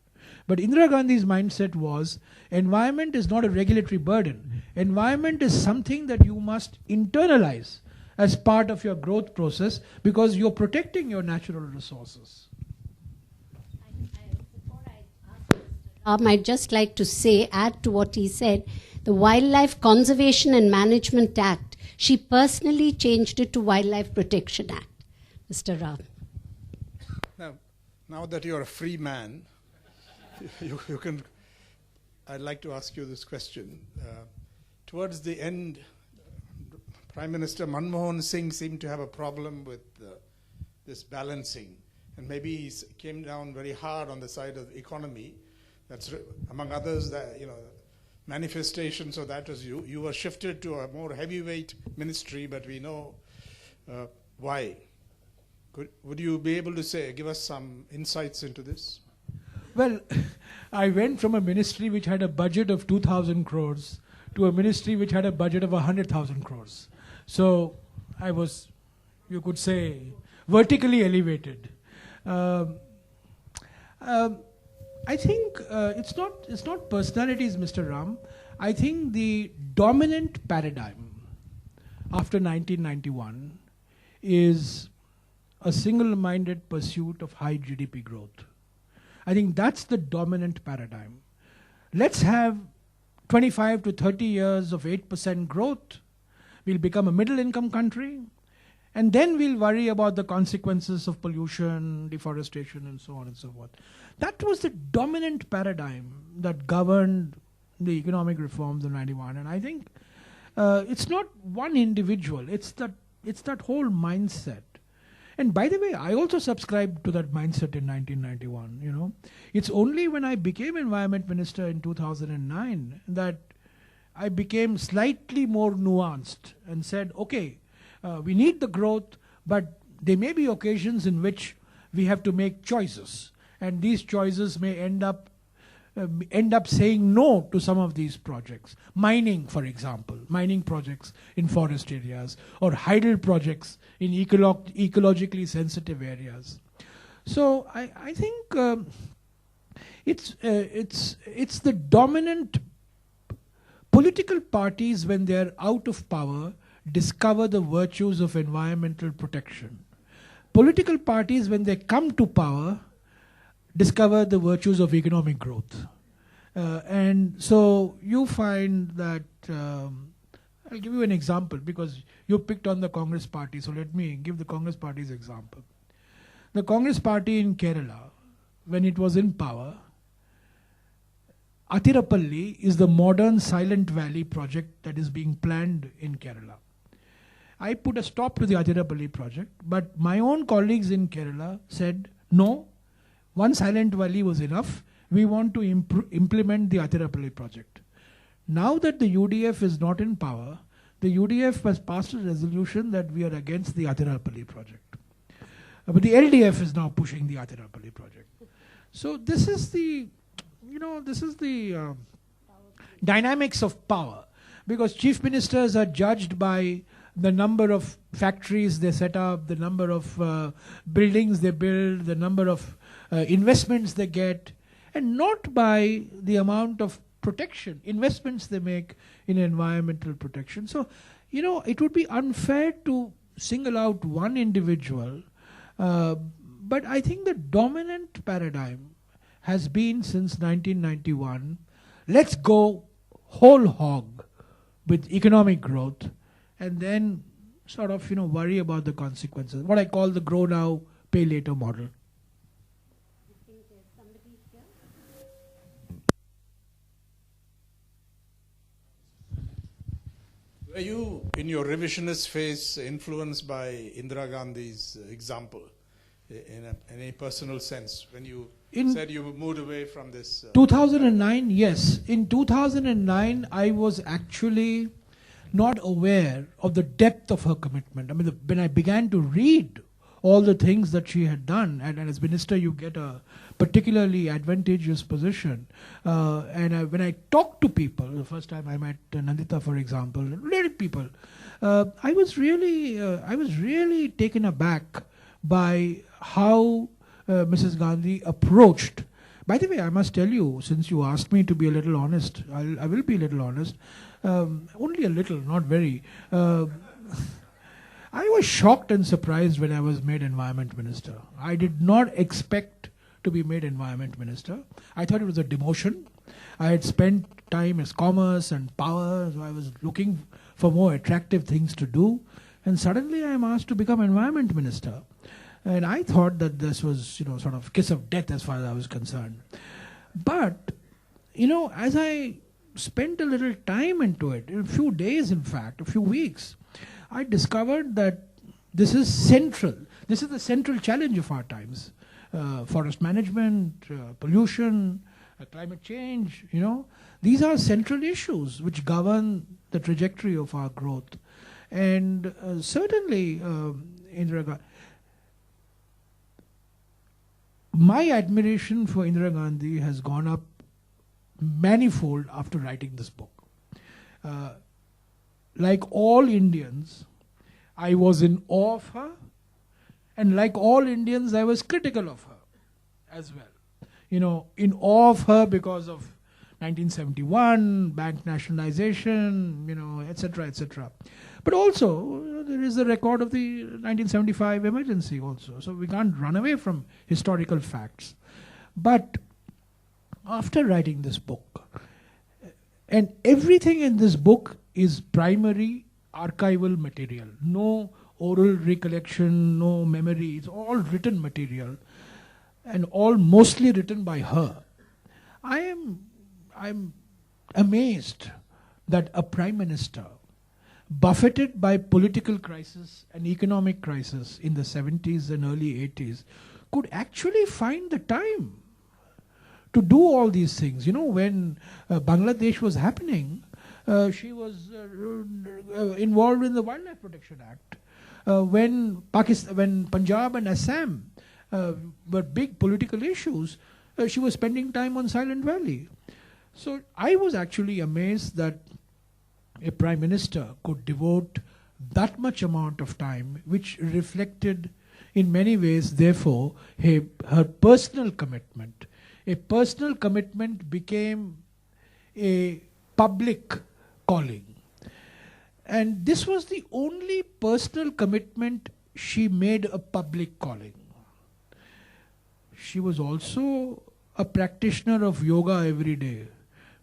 But Indira Gandhi's mindset was, environment is not a regulatory burden. Environment is something that you must internalize as part of your growth process, because you're protecting your natural resources. Before I ask I'd just like to add to what he said, the Wildlife Conservation and Management Act, she personally changed it to Wildlife Protection Act. Mr. Ram. Now that you're a free man, you can I'd like to ask you this question. Towards the end, Prime Minister Manmohan Singh seemed to have a problem with this balancing, and maybe he came down very hard on the side of the economy. That's among others, that manifestations of that was you were shifted to a more heavyweight ministry, but we know why. Would you be able to give us some insights into this? Well, I went from a ministry which had a budget of 2,000 crores to a ministry which had a budget of 100,000 crores. So I was, you could say, vertically elevated. I think it's not personalities, Mr. Ram. I think the dominant paradigm after 1991 is a single-minded pursuit of high GDP growth. I think that's the dominant paradigm. Let's have 25 to 30 years of 8% growth. We'll become a middle-income country. And then we'll worry about the consequences of pollution, deforestation, and so on and so forth. That was the dominant paradigm that governed the economic reforms in 91. And I think it's not one individual. It's that whole mindset. And by the way, I also subscribed to that mindset in 1991. It's only when I became Environment Minister in 2009 that I became slightly more nuanced and said, okay, we need the growth, but there may be occasions in which we have to make choices. And these choices may end up saying no to some of these projects. Mining, for example, mining projects in forest areas, or hydel projects in ecologically sensitive areas. So I think it's the dominant political parties, when they're out of power, discover the virtues of environmental protection. Political parties, when they come to power, discover the virtues of economic growth. And so you find that, I'll give you an example, because you picked on the Congress party, so let me give the Congress party's example. The Congress party in Kerala, when it was in power, Athirapalli is the modern Silent Valley project that is being planned in Kerala. I put a stop to the Athirapalli project, but my own colleagues in Kerala said, no, one Silent Valley was enough. We want to implement the Athirapalli project. Now that the UDF is not in power, the UDF has passed a resolution that we are against the Athirapalli project. But the LDF is now pushing the Athirapalli project. So this is the dynamics of power, because chief ministers are judged by the number of factories they set up, the number of buildings they build, the number of investments they get, and not by the amount of protection, investments they make in environmental protection. So, it would be unfair to single out one individual, but I think the dominant paradigm has been since 1991, let's go whole hog with economic growth, and then sort of, worry about the consequences. What I call the grow now, pay later model. Were you, in your revisionist phase, influenced by Indira Gandhi's example in a personal sense, when you said you moved away from this? 2009, yes. In 2009, I was actually not aware of the depth of her commitment. I mean, when I began to read all the things that she had done, and as minister you get a particularly advantageous position, and when I talked to people, the first time I met Nandita, for example, really people, I was really taken aback by how Mrs. Gandhi approached. By the way, I must tell you, since you asked me to be a little honest, I will be a little honest, only a little, not very. I was shocked and surprised when I was made environment minister. I did not expect to be made environment minister. I thought it was a demotion. I had spent time as commerce and power, so I was looking for more attractive things to do. And suddenly I am asked to become environment minister. And I thought that this was, sort of kiss of death as far as I was concerned. But as I spent a little time into it, a few days in fact, a few weeks, I discovered that this is central. This is the central challenge of our times. Forest management, pollution, climate change, these are central issues which govern the trajectory of our growth. And certainly, Indira Gandhi, my admiration for Indira Gandhi has gone up manifold after writing this book. Like all Indians, I was in awe of her, and like all Indians, I was critical of her as well. In awe of her because of 1971, bank nationalization, etc., etc. But also, there is a record of the 1975 emergency also. So we can't run away from historical facts. But after writing this book, and everything in this book is primary archival material. No oral recollection, no memory. It's all written material, and all mostly written by her. I'm amazed that a prime minister, buffeted by political crisis and economic crisis in the 70s and early 80s, could actually find the time to do all these things. When Bangladesh was happening, she was involved in the Wildlife Protection Act. When Punjab and Assam were big political issues, she was spending time on Silent Valley. So I was actually amazed that a prime minister could devote that much amount of time, which reflected in many ways, therefore, her personal commitment. A personal commitment became a public calling. And this was the only personal commitment she made a public calling. She was also a practitioner of yoga every day,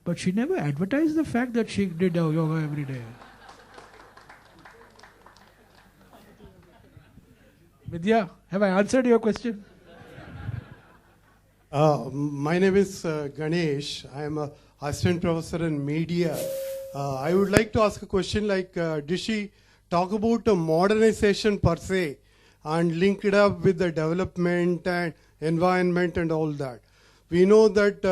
but she never advertised the fact that she did yoga every day. Vidya, have I answered your question? My name is Ganesh. I am a assistant professor in media. I would like to ask a question like, did she talk about modernization per se and link it up with the development and environment and all that? We know that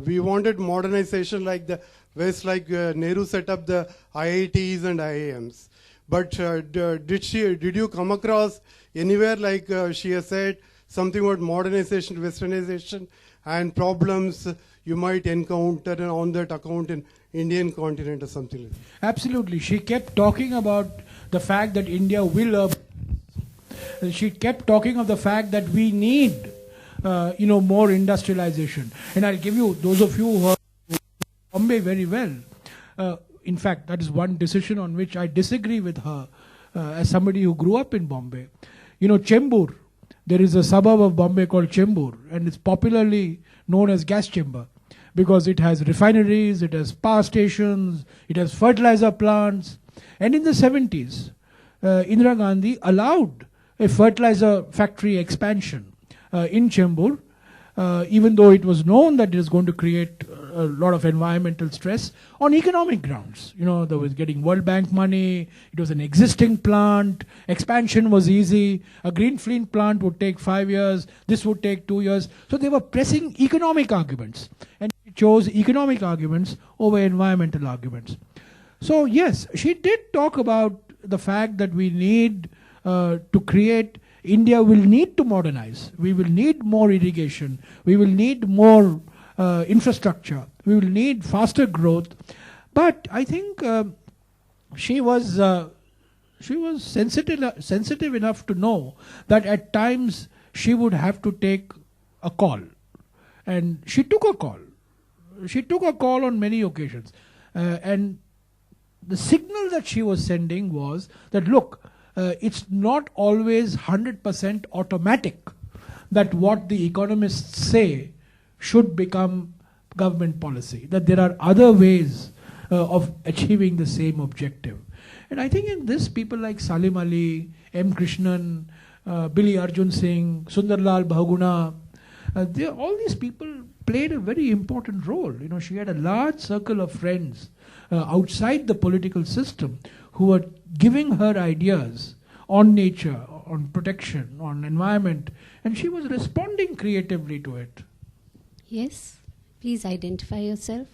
we wanted modernization like the West, like Nehru set up the IITs and IIMs. But did you come across anywhere like she has said something about modernization, westernization, and problems you might encounter on that account in Indian continent or something like that? Absolutely. She kept talking about the fact that India will she kept talking of the fact that we need more industrialization. And I'll give you, those of you who are Bombay very well, in fact, that is one decision on which I disagree with her as somebody who grew up in Bombay. Chembur, there is a suburb of Bombay called Chembur, and it's popularly known as gas chamber because it has refineries, it has power stations, it has fertilizer plants. And in the 70s, Indira Gandhi allowed a fertilizer factory expansion in Chembur, even though it was known that it is going to create a lot of environmental stress on economic grounds. There was getting World Bank money, it was an existing plant, expansion was easy, a greenfield plant would take 5 years, this would take 2 years. So they were pressing economic arguments, and she chose economic arguments over environmental arguments. So yes, she did talk about the fact that we need to create, India will need to modernize. We will need more irrigation. We will need more infrastructure. We will need faster growth. But I think she was sensitive enough to know that at times she would have to take a call. And she took a call. She took a call on many occasions. And the signal that she was sending was that, look, it's not always 100% automatic that what the economists say should become government policy, that there are other ways of achieving the same objective. And I think in this, people like Salim Ali, M. Krishnan, Billy Arjun Singh, Sundarlal Bahuguna, all these people played a very important role. You know, she had a large circle of friends outside the political system who were giving her ideas on nature, on protection, on environment, and she was responding creatively to it. Yes, please identify yourself.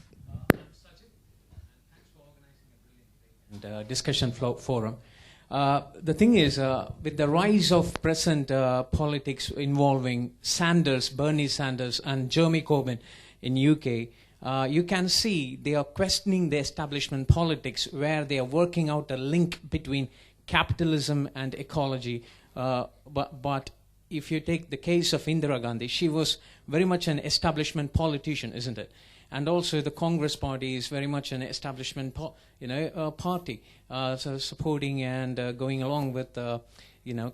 And discussion forum. The thing is, with the rise of present politics involving Sanders, Bernie Sanders, and Jeremy Corbyn in UK, you can see they are questioning the establishment politics, where they are working out a link between capitalism and ecology. But if you take the case of Indira Gandhi, she was very much an establishment politician, isn't it? And also the Congress party is very much an establishment party, so supporting and going along with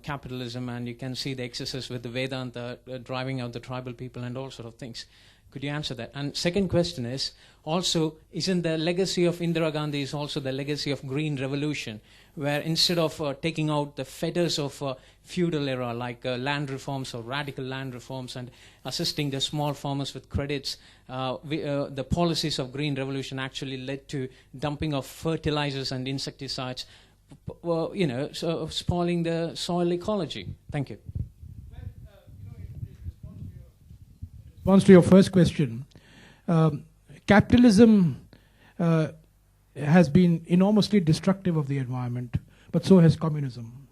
capitalism, and you can see the excesses with the Vedanta driving out the tribal people and all sort of things. Could you answer that? And second question is, also, isn't the legacy of Indira Gandhi is also the legacy of Green Revolution, where instead of taking out the fetters of feudal era, like land reforms or radical land reforms, and assisting the small farmers with credits, the policies of Green Revolution actually led to dumping of fertilizers and insecticides, so spoiling the soil ecology. Thank you. In response to your first question, capitalism has been enormously destructive of the environment, but so has communism.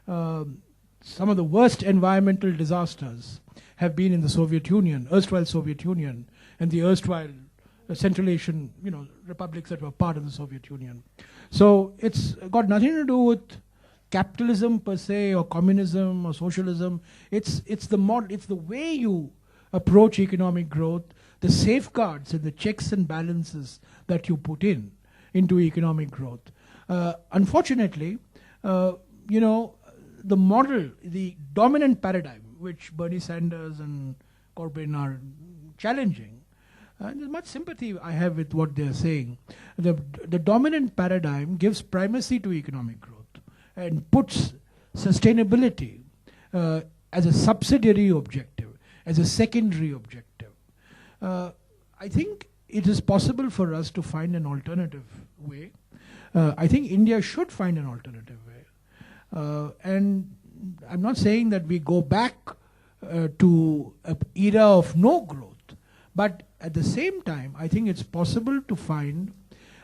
Some of the worst environmental disasters have been in the Soviet Union, erstwhile Soviet Union, and the erstwhile Central Asian, republics that were part of the Soviet Union. So it's got nothing to do with capitalism per se, or communism, or socialism. It's the way you approach economic growth, the safeguards and the checks and balances that you put into economic growth. Unfortunately, the model, the dominant paradigm, which Bernie Sanders and Corbyn are challenging, there's much sympathy I have with what they're saying. The dominant paradigm gives primacy to economic growth and puts sustainability as a subsidiary objective, as a secondary objective. I think it is possible for us to find an alternative way. I think India should find an alternative way. And I'm not saying that we go back to an era of no growth, but at the same time, I think it's possible to find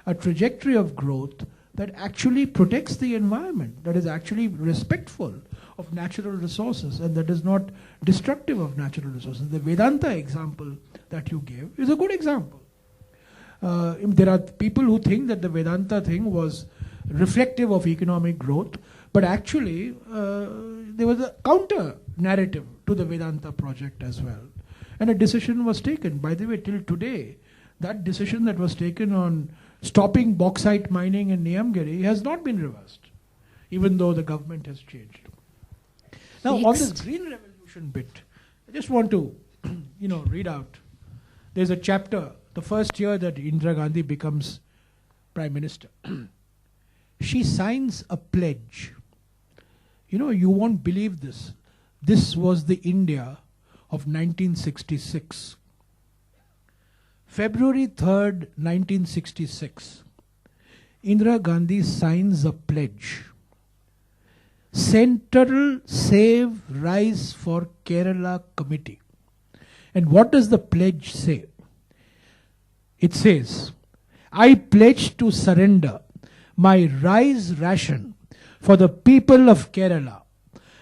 a trajectory of growth that actually protects the environment, that is actually respectful of natural resources, and that is not destructive of natural resources. The Vedanta example that you gave is a good example. There are people who think that the Vedanta thing was reflective of economic growth, but actually there was a counter narrative to the Vedanta project as well. And a decision was taken. By the way, till today, that decision that was taken on stopping bauxite mining in Niyamgiri has not been reversed, even though the government has changed. Now, on this Green Revolution bit, I just want to, read out. There's a chapter, the first year that Indira Gandhi becomes Prime Minister. She signs a pledge. You won't believe this. This was the India of 1966. February 3rd, 1966. Indira Gandhi signs a pledge. Central Save Rise for Kerala Committee. And what does the pledge say? It says, I pledge to surrender my rice ration for the people of Kerala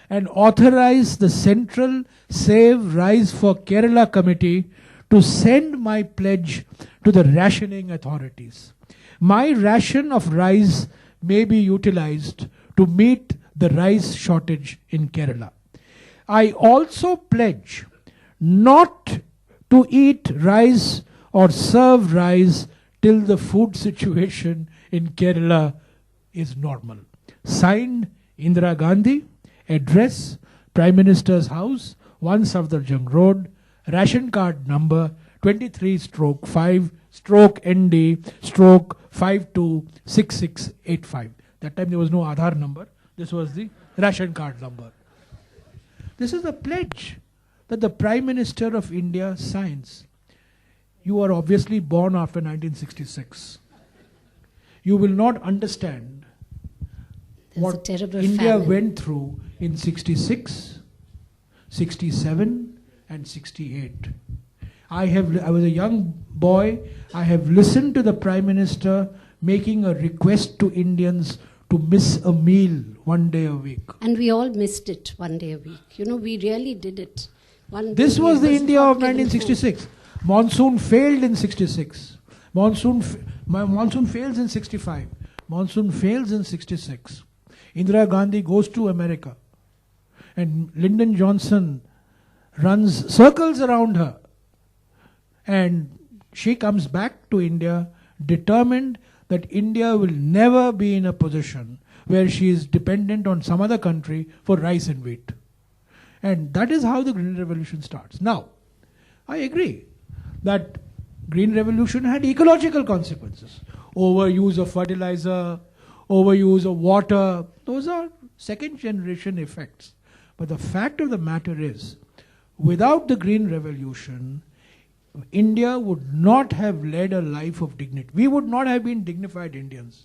and authorize the Central Save Rise for Kerala Committee to send my pledge to the rationing authorities. My ration of rice may be utilized to meet the rice shortage in Kerala. I also pledge not to eat rice or serve rice till the food situation in Kerala is normal. Signed, Indira Gandhi. Address, Prime Minister's House, 1 Safdarjung Road, ration card number 23/5/ND/526685. That time there was no Aadhaar number. This was the ration card number. This is a pledge that the Prime Minister of India signs. you are obviously born after 1966. You will not understand what terrible India famine. went through in 66, 67 and 68. I was a young boy. I have listened to the Prime Minister making a request to Indians to miss a meal one day a week. And we all missed it one day a week. You know, we really did it. This was the India of 1966. Monsoon failed in 66. Monsoon fails in 65. Monsoon fails in 66. Indira Gandhi goes to America. And Lyndon Johnson runs circles around her. And she comes back to India determined that India will never be in a position where she is dependent on some other country for rice and wheat. And that is how the Green Revolution starts. Now, I agree that Green Revolution had ecological consequences. Overuse of fertilizer, overuse of water, those are second generation effects. But the fact of the matter is, without the Green Revolution, India would not have led a life of dignity. We would not have been dignified Indians.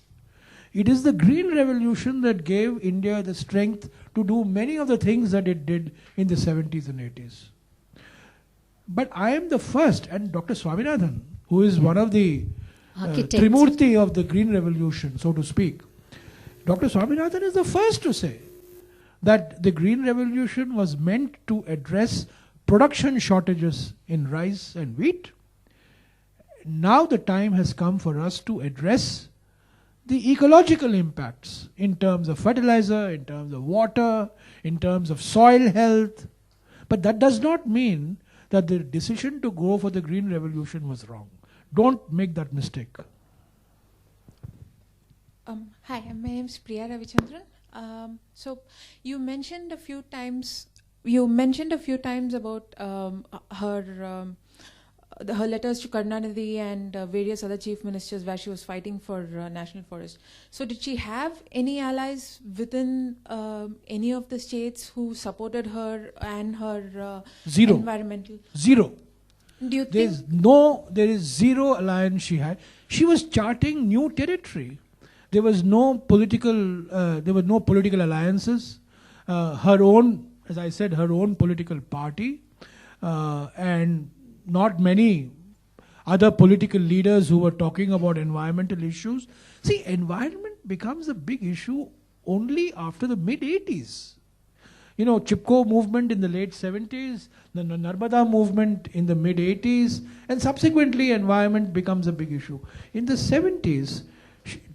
It is the Green Revolution that gave India the strength to do many of the things that it did in the 70s and 80s. But I am the first, and Dr. Swaminathan, who is one of the Trimurti of the Green Revolution, so to speak, Dr. Swaminathan is the first to say that the Green Revolution was meant to address production shortages in rice and wheat. Now the time has come for us to address the ecological impacts in terms of fertilizer, in terms of water, in terms of soil health. But that does not mean that the decision to go for the Green Revolution was wrong. Don't make that mistake. Hi, my name is Priya Ravichandran. So you mentioned a few times about her letters to Karunanidhi and various other chief ministers where she was fighting for national forest. So did she have any allies within any of the states who supported her and her Zero. environmental? Zero. Do you think There is zero alliance she had. She was charting new territory. There was no political alliances. Her own, as I said, her own political party, and not many other political leaders who were talking about environmental issues. See, environment becomes a big issue only after the mid-80s. You know, Chipko movement in the late 70s, the Narmada movement in the mid-80s, and subsequently environment becomes a big issue. In the 70s,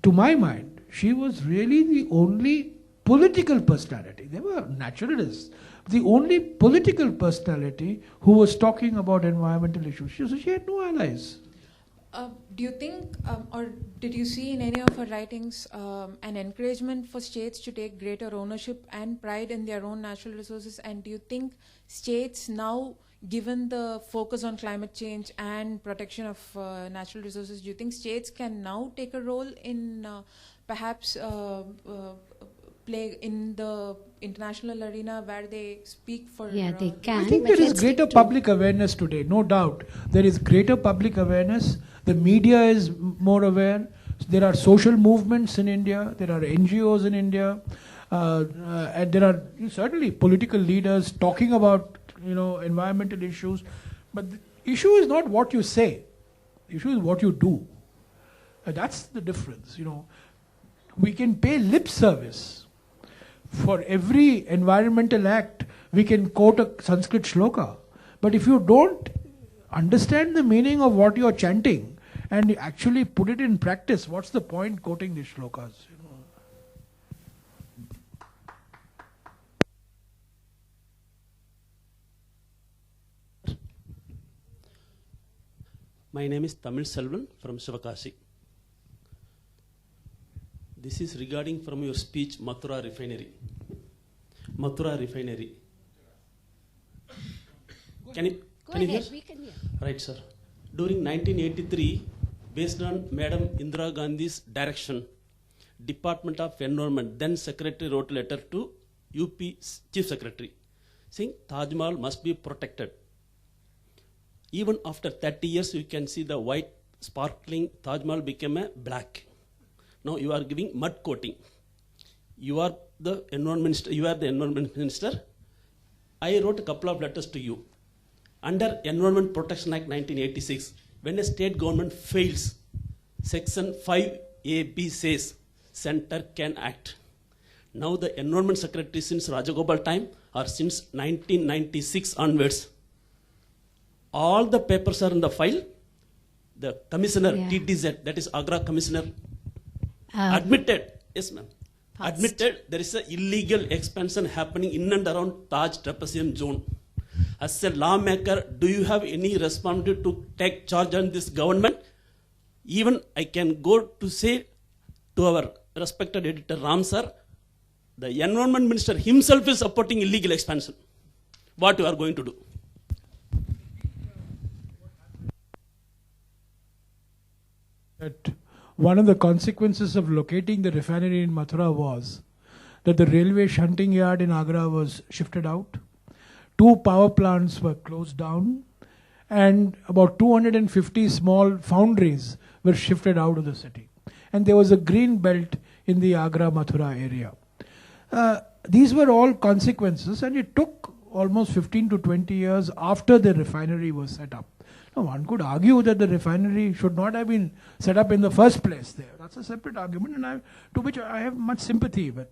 to my mind, she was really the only political personality. They were naturalists. The only political personality who was talking about environmental issues. So she had no allies. Do you think, or did you see in any of her writings an encouragement for states to take greater ownership and pride in their own natural resources? And do you think states now, given the focus on climate change and protection of natural resources, do you think states can now take a role in perhaps play in the international arena where they speak for... Yeah, they can. I think there is greater public awareness today, no doubt. There is greater public awareness. The media is more aware. There are social movements in India. There are NGOs in India. And there are certainly political leaders talking about, environmental issues. But the issue is not what you say. The issue is what you do. That's the difference, We can pay lip service. For every environmental act, we can quote a Sanskrit shloka. But if you don't understand the meaning of what you're chanting and you actually put it in practice, what's the point quoting these shlokas? My name is Tamil Selvan from Sivakasi. This is regarding from your speech, Mathura Refinery. Mathura Refinery. Can you hear? We can hear. Right, sir. During 1983, based on Madam Indira Gandhi's direction, Department of Environment, then Secretary, wrote a letter to UP Chief Secretary saying Taj Mahal must be protected. Even after 30 years, you can see the white sparkling Taj Mahal became a black. Now you are giving mud coating. You are the environment minister. I wrote a couple of letters to you. Under Environment Protection Act 1986, when a state government fails, Section 5AB says, center can act. Now the Environment Secretary since Rajagopal time or since 1996 onwards, all the papers are in the file. The commissioner, TTZ, that is Agra commissioner, admitted, yes ma'am, admitted there is an illegal expansion happening in and around Taj trapezium zone. As a lawmaker, do you have any responsibility to take charge on this government? Even I can go to say to our respected editor Ram sir, the environment minister himself is supporting illegal expansion. What you are going to do? That one of the consequences of locating the refinery in Mathura was that the railway shunting yard in Agra was shifted out, 2 power plants were closed down, and about 250 small foundries were shifted out of the city. And there was a green belt in the Agra-Mathura area. These were all consequences, and it took almost 15 to 20 years after the refinery was set up. Now, one could argue that the refinery should not have been set up in the first place there. That's a separate argument, and to which I have much sympathy with.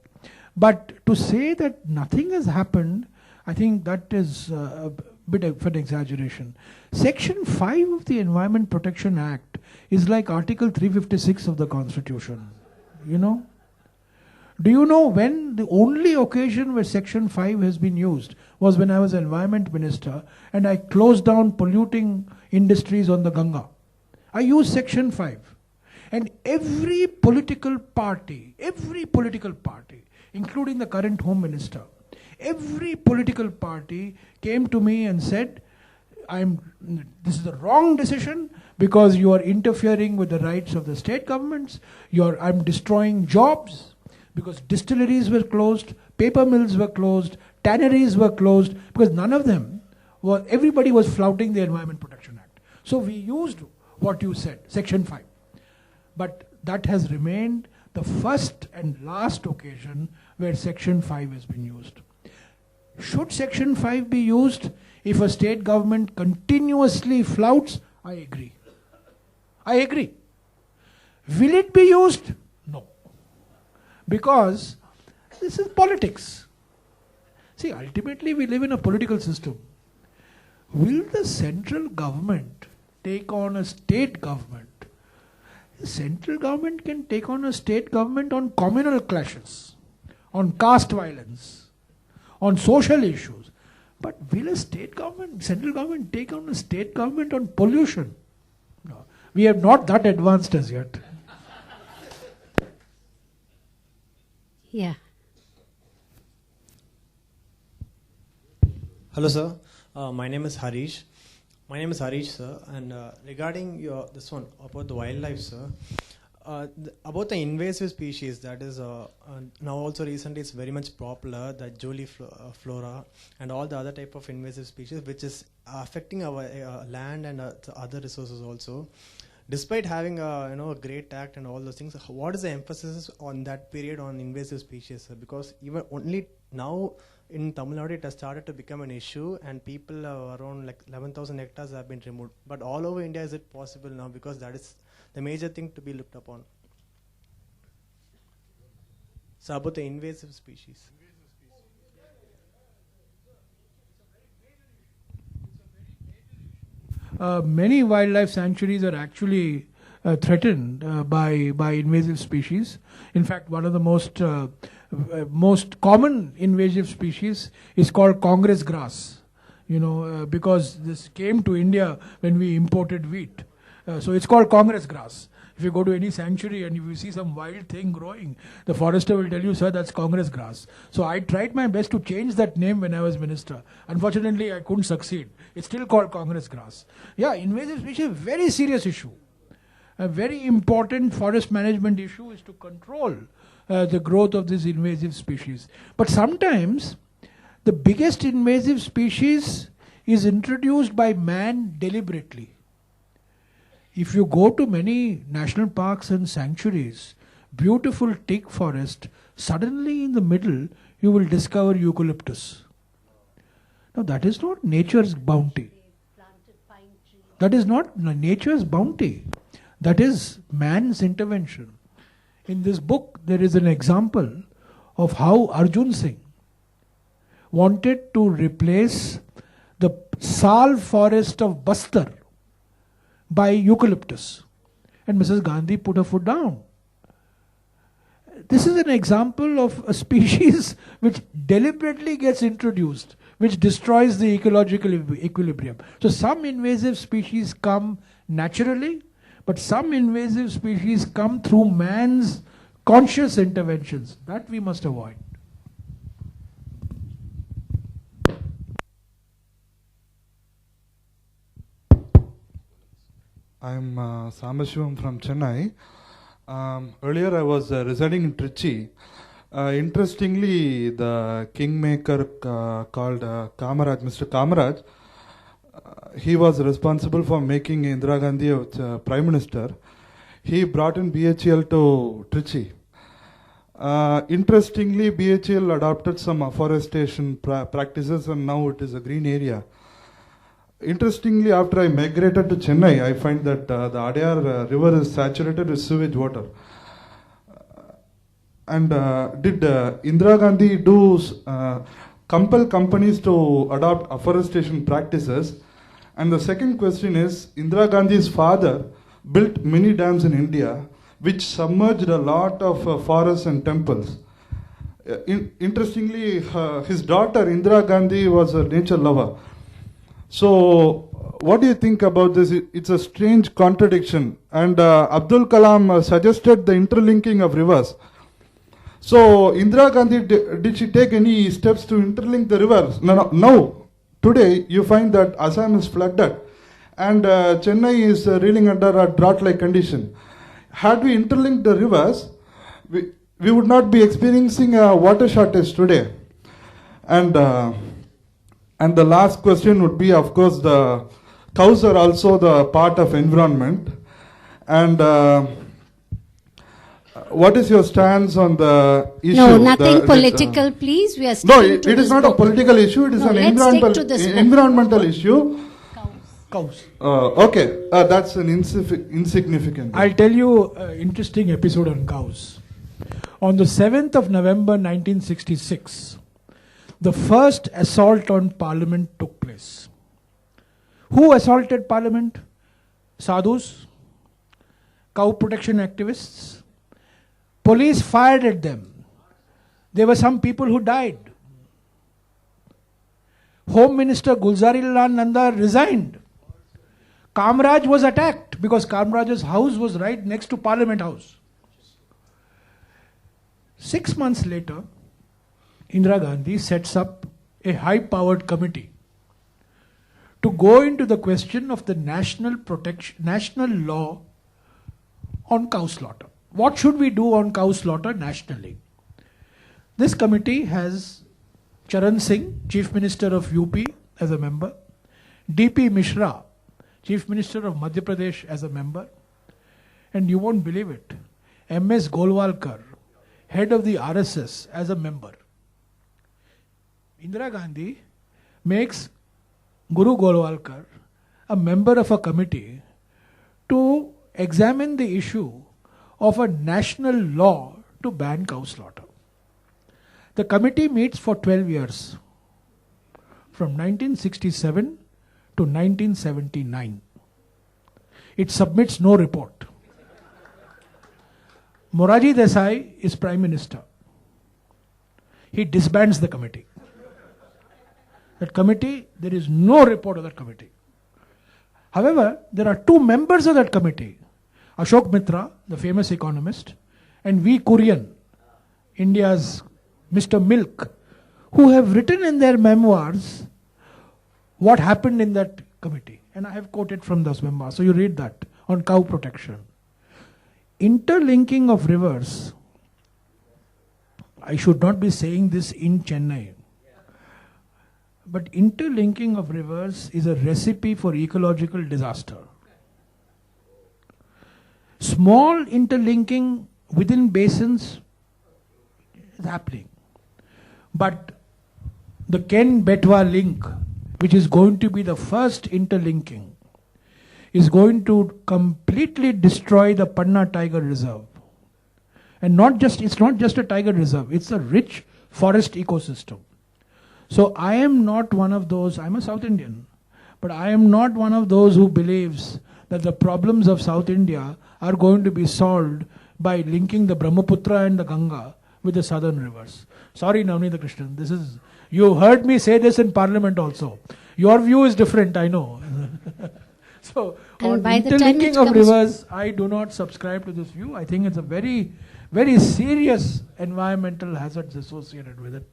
But to say that nothing has happened, I think that is a bit of an exaggeration. Section 5 of the Environment Protection Act is like Article 356 of the Constitution. You know? Do you know when the only occasion where Section 5 has been used was when I was Environment Minister and I closed down polluting industries on the Ganga. I used Section 5. And every political party, including the current Home Minister, every political party came to me and said, this is a wrong decision because you are interfering with the rights of the state governments, I'm destroying jobs. Because distilleries were closed, paper mills were closed, tanneries were closed, because none of them everybody was flouting the Environment Protection Act. So we used what you said, Section 5. But that has remained the first and last occasion where Section 5 has been used. Should Section 5 be used if a state government continuously flouts? I agree. I agree. Will it be used? No. Because this is politics. See, ultimately we live in a political system. Will the central government take on a state government? The central government can take on a state government on communal clashes, on caste violence, on social issues. But will a central government take on a state government on pollution? No. We are not that advanced as yet. Yeah. Hello, sir. My name is Harish. Sir. And regarding this one about the wildlife, sir, about the invasive species, that is now also recently it's very much popular, the Jolie flora and all the other type of invasive species, which is affecting our land and other resources also. Despite having a great act and all those things, what is the emphasis on that period on invasive species, sir? Because even only now in Tamil Nadu it has started to become an issue, and people around like 11,000 hectares have been removed. But all over India, is it possible now? Because that is the major thing to be looked upon. So about the invasive species. Many wildlife sanctuaries are actually threatened by invasive species. In fact, one of the most common invasive species is called Congress grass. Because this came to India when we imported wheat. So it's called Congress grass. If you go to any sanctuary and if you see some wild thing growing, the forester will tell you, sir, that's Congress grass. So I tried my best to change that name when I was minister. Unfortunately, I couldn't succeed. It's still called Congress grass. Yeah, invasive species is a very serious issue. A very important forest management issue is to control the growth of these invasive species. But sometimes the biggest invasive species is introduced by man deliberately. If you go to many national parks and sanctuaries, beautiful teak forest, suddenly in the middle you will discover eucalyptus. Now that is not nature's bounty. That is not nature's bounty. That is man's intervention. In this book there is an example of how Arjun Singh wanted to replace the sal forest of Bastar by eucalyptus. And Mrs. Gandhi put her foot down. This is an example of a species which deliberately gets introduced, which destroys the ecological equilibrium. So some invasive species come naturally, but some invasive species come through man's conscious interventions. That we must avoid. I'm Samashivam from Chennai. Earlier I was residing in Trichy. Interestingly, the kingmaker called Kamaraj, Mr. Kamaraj, he was responsible for making Indira Gandhi Prime Minister. He brought in BHEL to Trichy. Interestingly, BHEL adopted some afforestation practices and now it is a green area. Interestingly, after I migrated to Chennai, I find that the Adayar river is saturated with sewage water. And did Indira Gandhi compel companies to adopt afforestation practices? And the second question is, Indira Gandhi's father built many dams in India, which submerged a lot of forests and temples. Interestingly, his daughter Indira Gandhi was a nature lover. So, what do you think about this? It's a strange contradiction. And Abdul Kalam suggested the interlinking of rivers. So, Indira Gandhi, did she take any steps to interlink the rivers? No. Today, you find that Assam is flooded and Chennai is reeling under a drought-like condition. Had we interlinked the rivers, we would not be experiencing a water shortage today. And the last question would be, of course, the cows are also the part of environment. And what is your stance on the issue? No, nothing political, please. We are no, it is not a political issue. It is an environmental issue. Cows. Okay, that's an insignificant. I'll tell you an interesting episode on cows. On the 7th of November 1966, the first assault on Parliament took place. Who assaulted Parliament? Sadhus, cow protection activists. Police fired at them. There were some people who died. Home Minister Gulzari Lal Nanda resigned. Kamraj was attacked because Kamraj's house was right next to Parliament House. 6 months later, Indira Gandhi sets up a high-powered committee to go into the question of the national law on cow slaughter. What should we do on cow slaughter nationally? This committee has Charan Singh, Chief Minister of UP, as a member, D.P. Mishra, Chief Minister of Madhya Pradesh, as a member, and you won't believe it, M.S. Golwalkar, head of the RSS, as a member. Indira Gandhi makes Guru Golwalkar a member of a committee to examine the issue of a national law to ban cow slaughter. The committee meets for 12 years, from 1967 to 1979. It submits no report. Morarji Desai is Prime Minister. He disbands the committee. That committee, there is no report of that committee. However, there are two members of that committee, Ashok Mitra, the famous economist, and V. Kurian, India's Mr. Milk, who have written in their memoirs what happened in that committee. And I have quoted from those memoirs, so you read that, on cow protection. Interlinking of rivers, I should not be saying this in Chennai. but interlinking of rivers is a recipe for ecological disaster. Small interlinking within basins is happening. But the Ken-Betwa link, which is going to be the first interlinking, is going to completely destroy the Panna Tiger Reserve. And it's not just a tiger reserve, it's a rich forest ecosystem. So I am not one of those, I'm a South Indian, but I am not one of those who believes that the problems of South India are going to be solved by linking the Brahmaputra and the Ganga with the southern rivers. Sorry, Navneet Krishnan, you heard me say this in Parliament also. Your view is different, I know. So, on interlinking of rivers, I do not subscribe to this view. I think it's a very, very serious environmental hazards associated with it.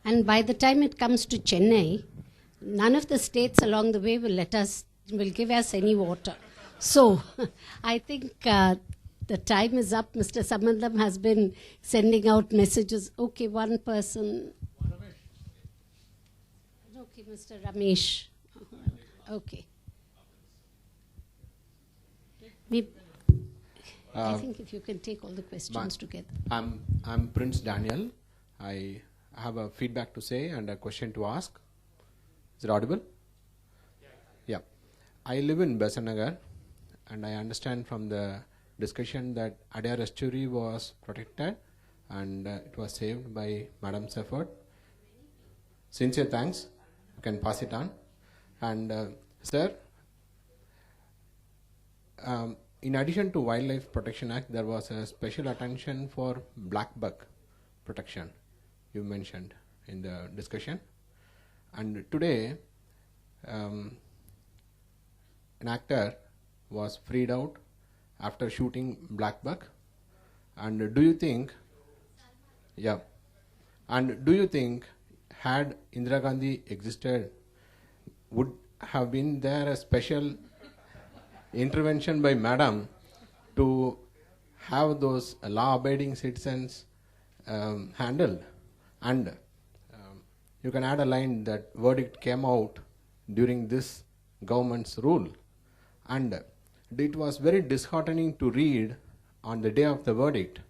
And by the time it comes to Chennai, none of the states along the way will give us any water. So, I think the time is up. Mr. Sambandam has been sending out messages. Okay, one person. Okay, Mr. Ramesh. Okay. I think if you can take all the questions together. I'm Prince Daniel. I have a feedback to say and a question to ask. Is it audible? Yeah. I live in Besanagar, and I understand from the discussion that Adyar Estuary was protected and it was saved by Madam's effort. Sincere thanks. You can pass it on. And sir, in addition to Wildlife Protection Act, there was a special attention for black buck protection you mentioned in the discussion. And today, an actor was freed out after shooting black buck. And do you think, had Indira Gandhi existed, would have been there a special intervention by Madam to have those law-abiding citizens handled? And you can add a line that verdict came out during this government's rule. And it was very disheartening to read on the day of the verdict.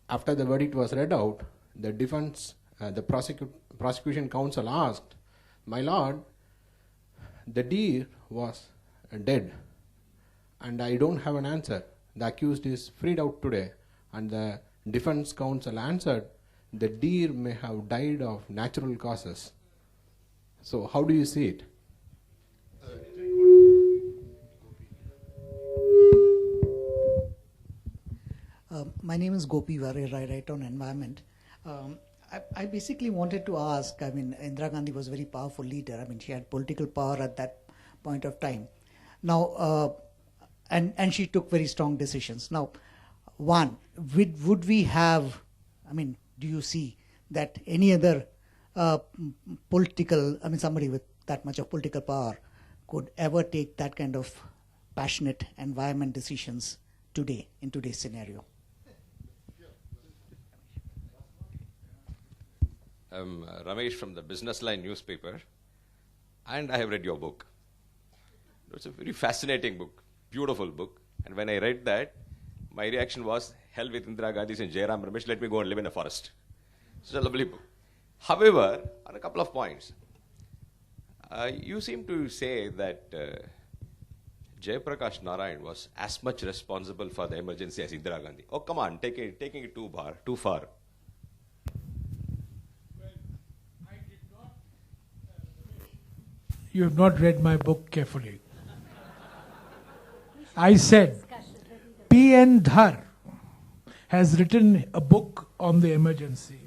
After the verdict was read out, the defense, the prosecution counsel asked, "My lord, the deer was dead and I don't have an answer. The accused is freed out today." And the defense counsel answered, "The deer may have died of natural causes." So how do you see it? My name is Gopi Varir, I write on environment. I basically wanted to ask, Indira Gandhi was a very powerful leader. She had political power at that point of time. Now, and she took very strong decisions. Now, one, would we have, do you see that any other political, somebody with that much of political power could ever take that kind of passionate environment decisions today, in today's scenario? I'm Ramesh from the Business Line newspaper, and I have read your book. It's a very fascinating book, beautiful book. And when I read that, my reaction was, hell with Indira Gandhi and Jairam Ramesh, let me go and live in a forest. It's a lovely book. However, on a couple of points, you seem to say that Jayaprakash Narayan was as much responsible for the emergency as Indira Gandhi. Oh, come on, taking it too far. You have not read my book carefully. I said, P.N. Dhar has written a book on the emergency.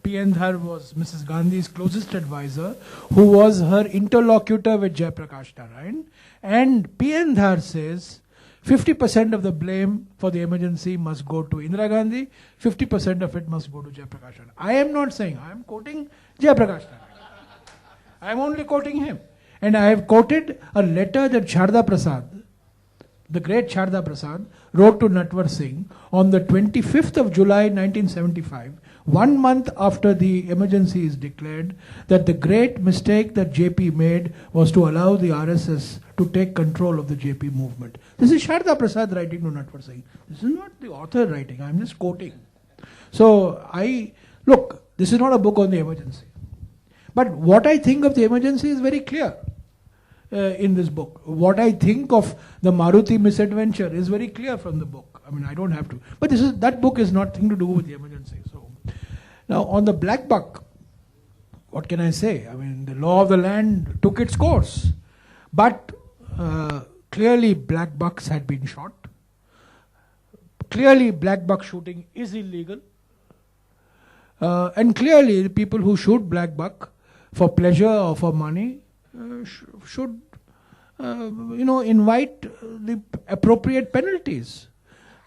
P.N. Dhar was Mrs. Gandhi's closest advisor, who was her interlocutor with Jayaprakash Narayan. And P.N. Dhar says 50% of the blame for the emergency must go to Indira Gandhi, 50% of it must go to Jayaprakash Narayan. I am not saying, I am quoting Jayaprakash Narayan. I am only quoting him. And I have quoted a letter that Sharda Prasad, the great Sharda Prasad, wrote to Natwar Singh on the 25th of July 1975, 1 month after the emergency is declared, that the great mistake that JP made was to allow the RSS to take control of the JP movement. This is Sharda Prasad writing to Natwar Singh. This is not the author writing, I'm just quoting. So look, this is not a book on the emergency. But what I think of the emergency is very clear in this book. What I think of the Maruti misadventure is very clear from the book. I mean, I don't have to. But that book is nothing to do with the emergency. So now on the black buck, what can I say? I mean, the law of the land took its course. But clearly black bucks had been shot. Clearly black buck shooting is illegal. And clearly the people who shoot black buck for pleasure or for money should invite the appropriate penalties,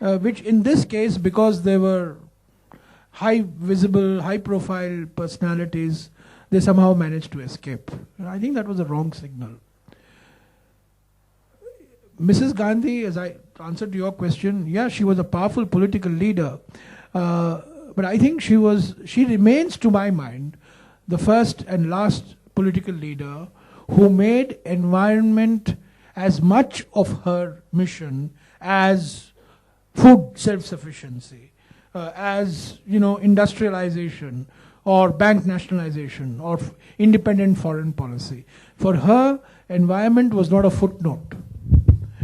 which in this case, because they were high visible, high profile personalities, they somehow managed to escape. I think that was a wrong signal. Mrs. Gandhi, as I answered to your question, yeah, she was a powerful political leader, but I think she remains, to my mind, the first and last political leader who made environment as much of her mission as food self-sufficiency, as industrialization or bank nationalization or independent foreign policy. For her, environment was not a footnote.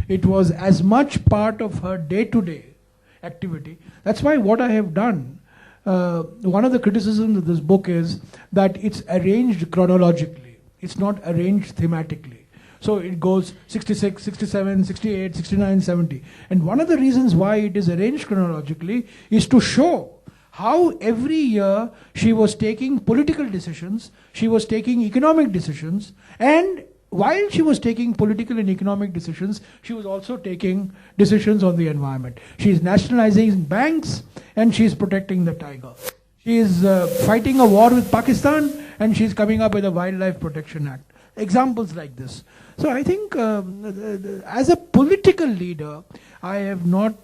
It was as much part of her day-to-day activity. That's why what I have done, one of the criticisms of this book is that it's arranged chronologically. It's not arranged thematically. So it goes 66, 67, 68, 69, 70. And one of the reasons why it is arranged chronologically is to show how every year she was taking political decisions, she was taking economic decisions, and while she was taking political and economic decisions, she was also taking decisions on the environment. She is nationalizing banks and she is protecting the tiger. She is fighting a war with Pakistan and she is coming up with a Wildlife Protection Act. Examples like this. So I think as a political leader, to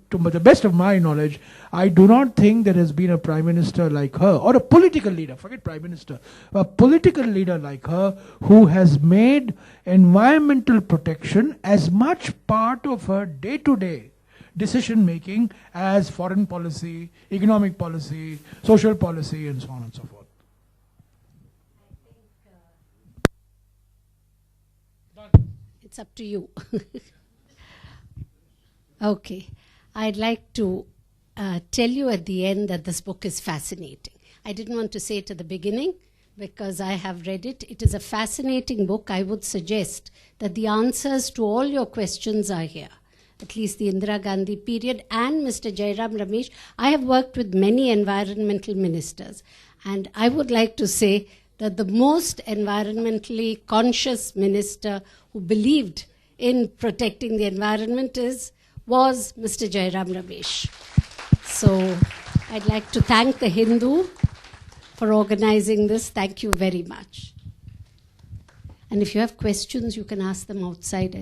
the best of my knowledge, I do not think there has been a prime minister like her, or a political leader, forget prime minister, a political leader like her who has made environmental protection as much part of her day-to-day decision making as foreign policy, economic policy, social policy, and so on and so forth. It's up to you. Okay. I'd like to tell you at the end that this book is fascinating. I didn't want to say it at the beginning because I have read it. It is a fascinating book. I would suggest that the answers to all your questions are here, at least the Indira Gandhi period and Mr. Jairam Ramesh. I have worked with many environmental ministers, and I would like to say that the most environmentally conscious minister who believed in protecting the environment was Mr. Jairam Ramesh. So I'd like to thank the Hindu for organizing this. Thank you very much. And if you have questions, you can ask them outside.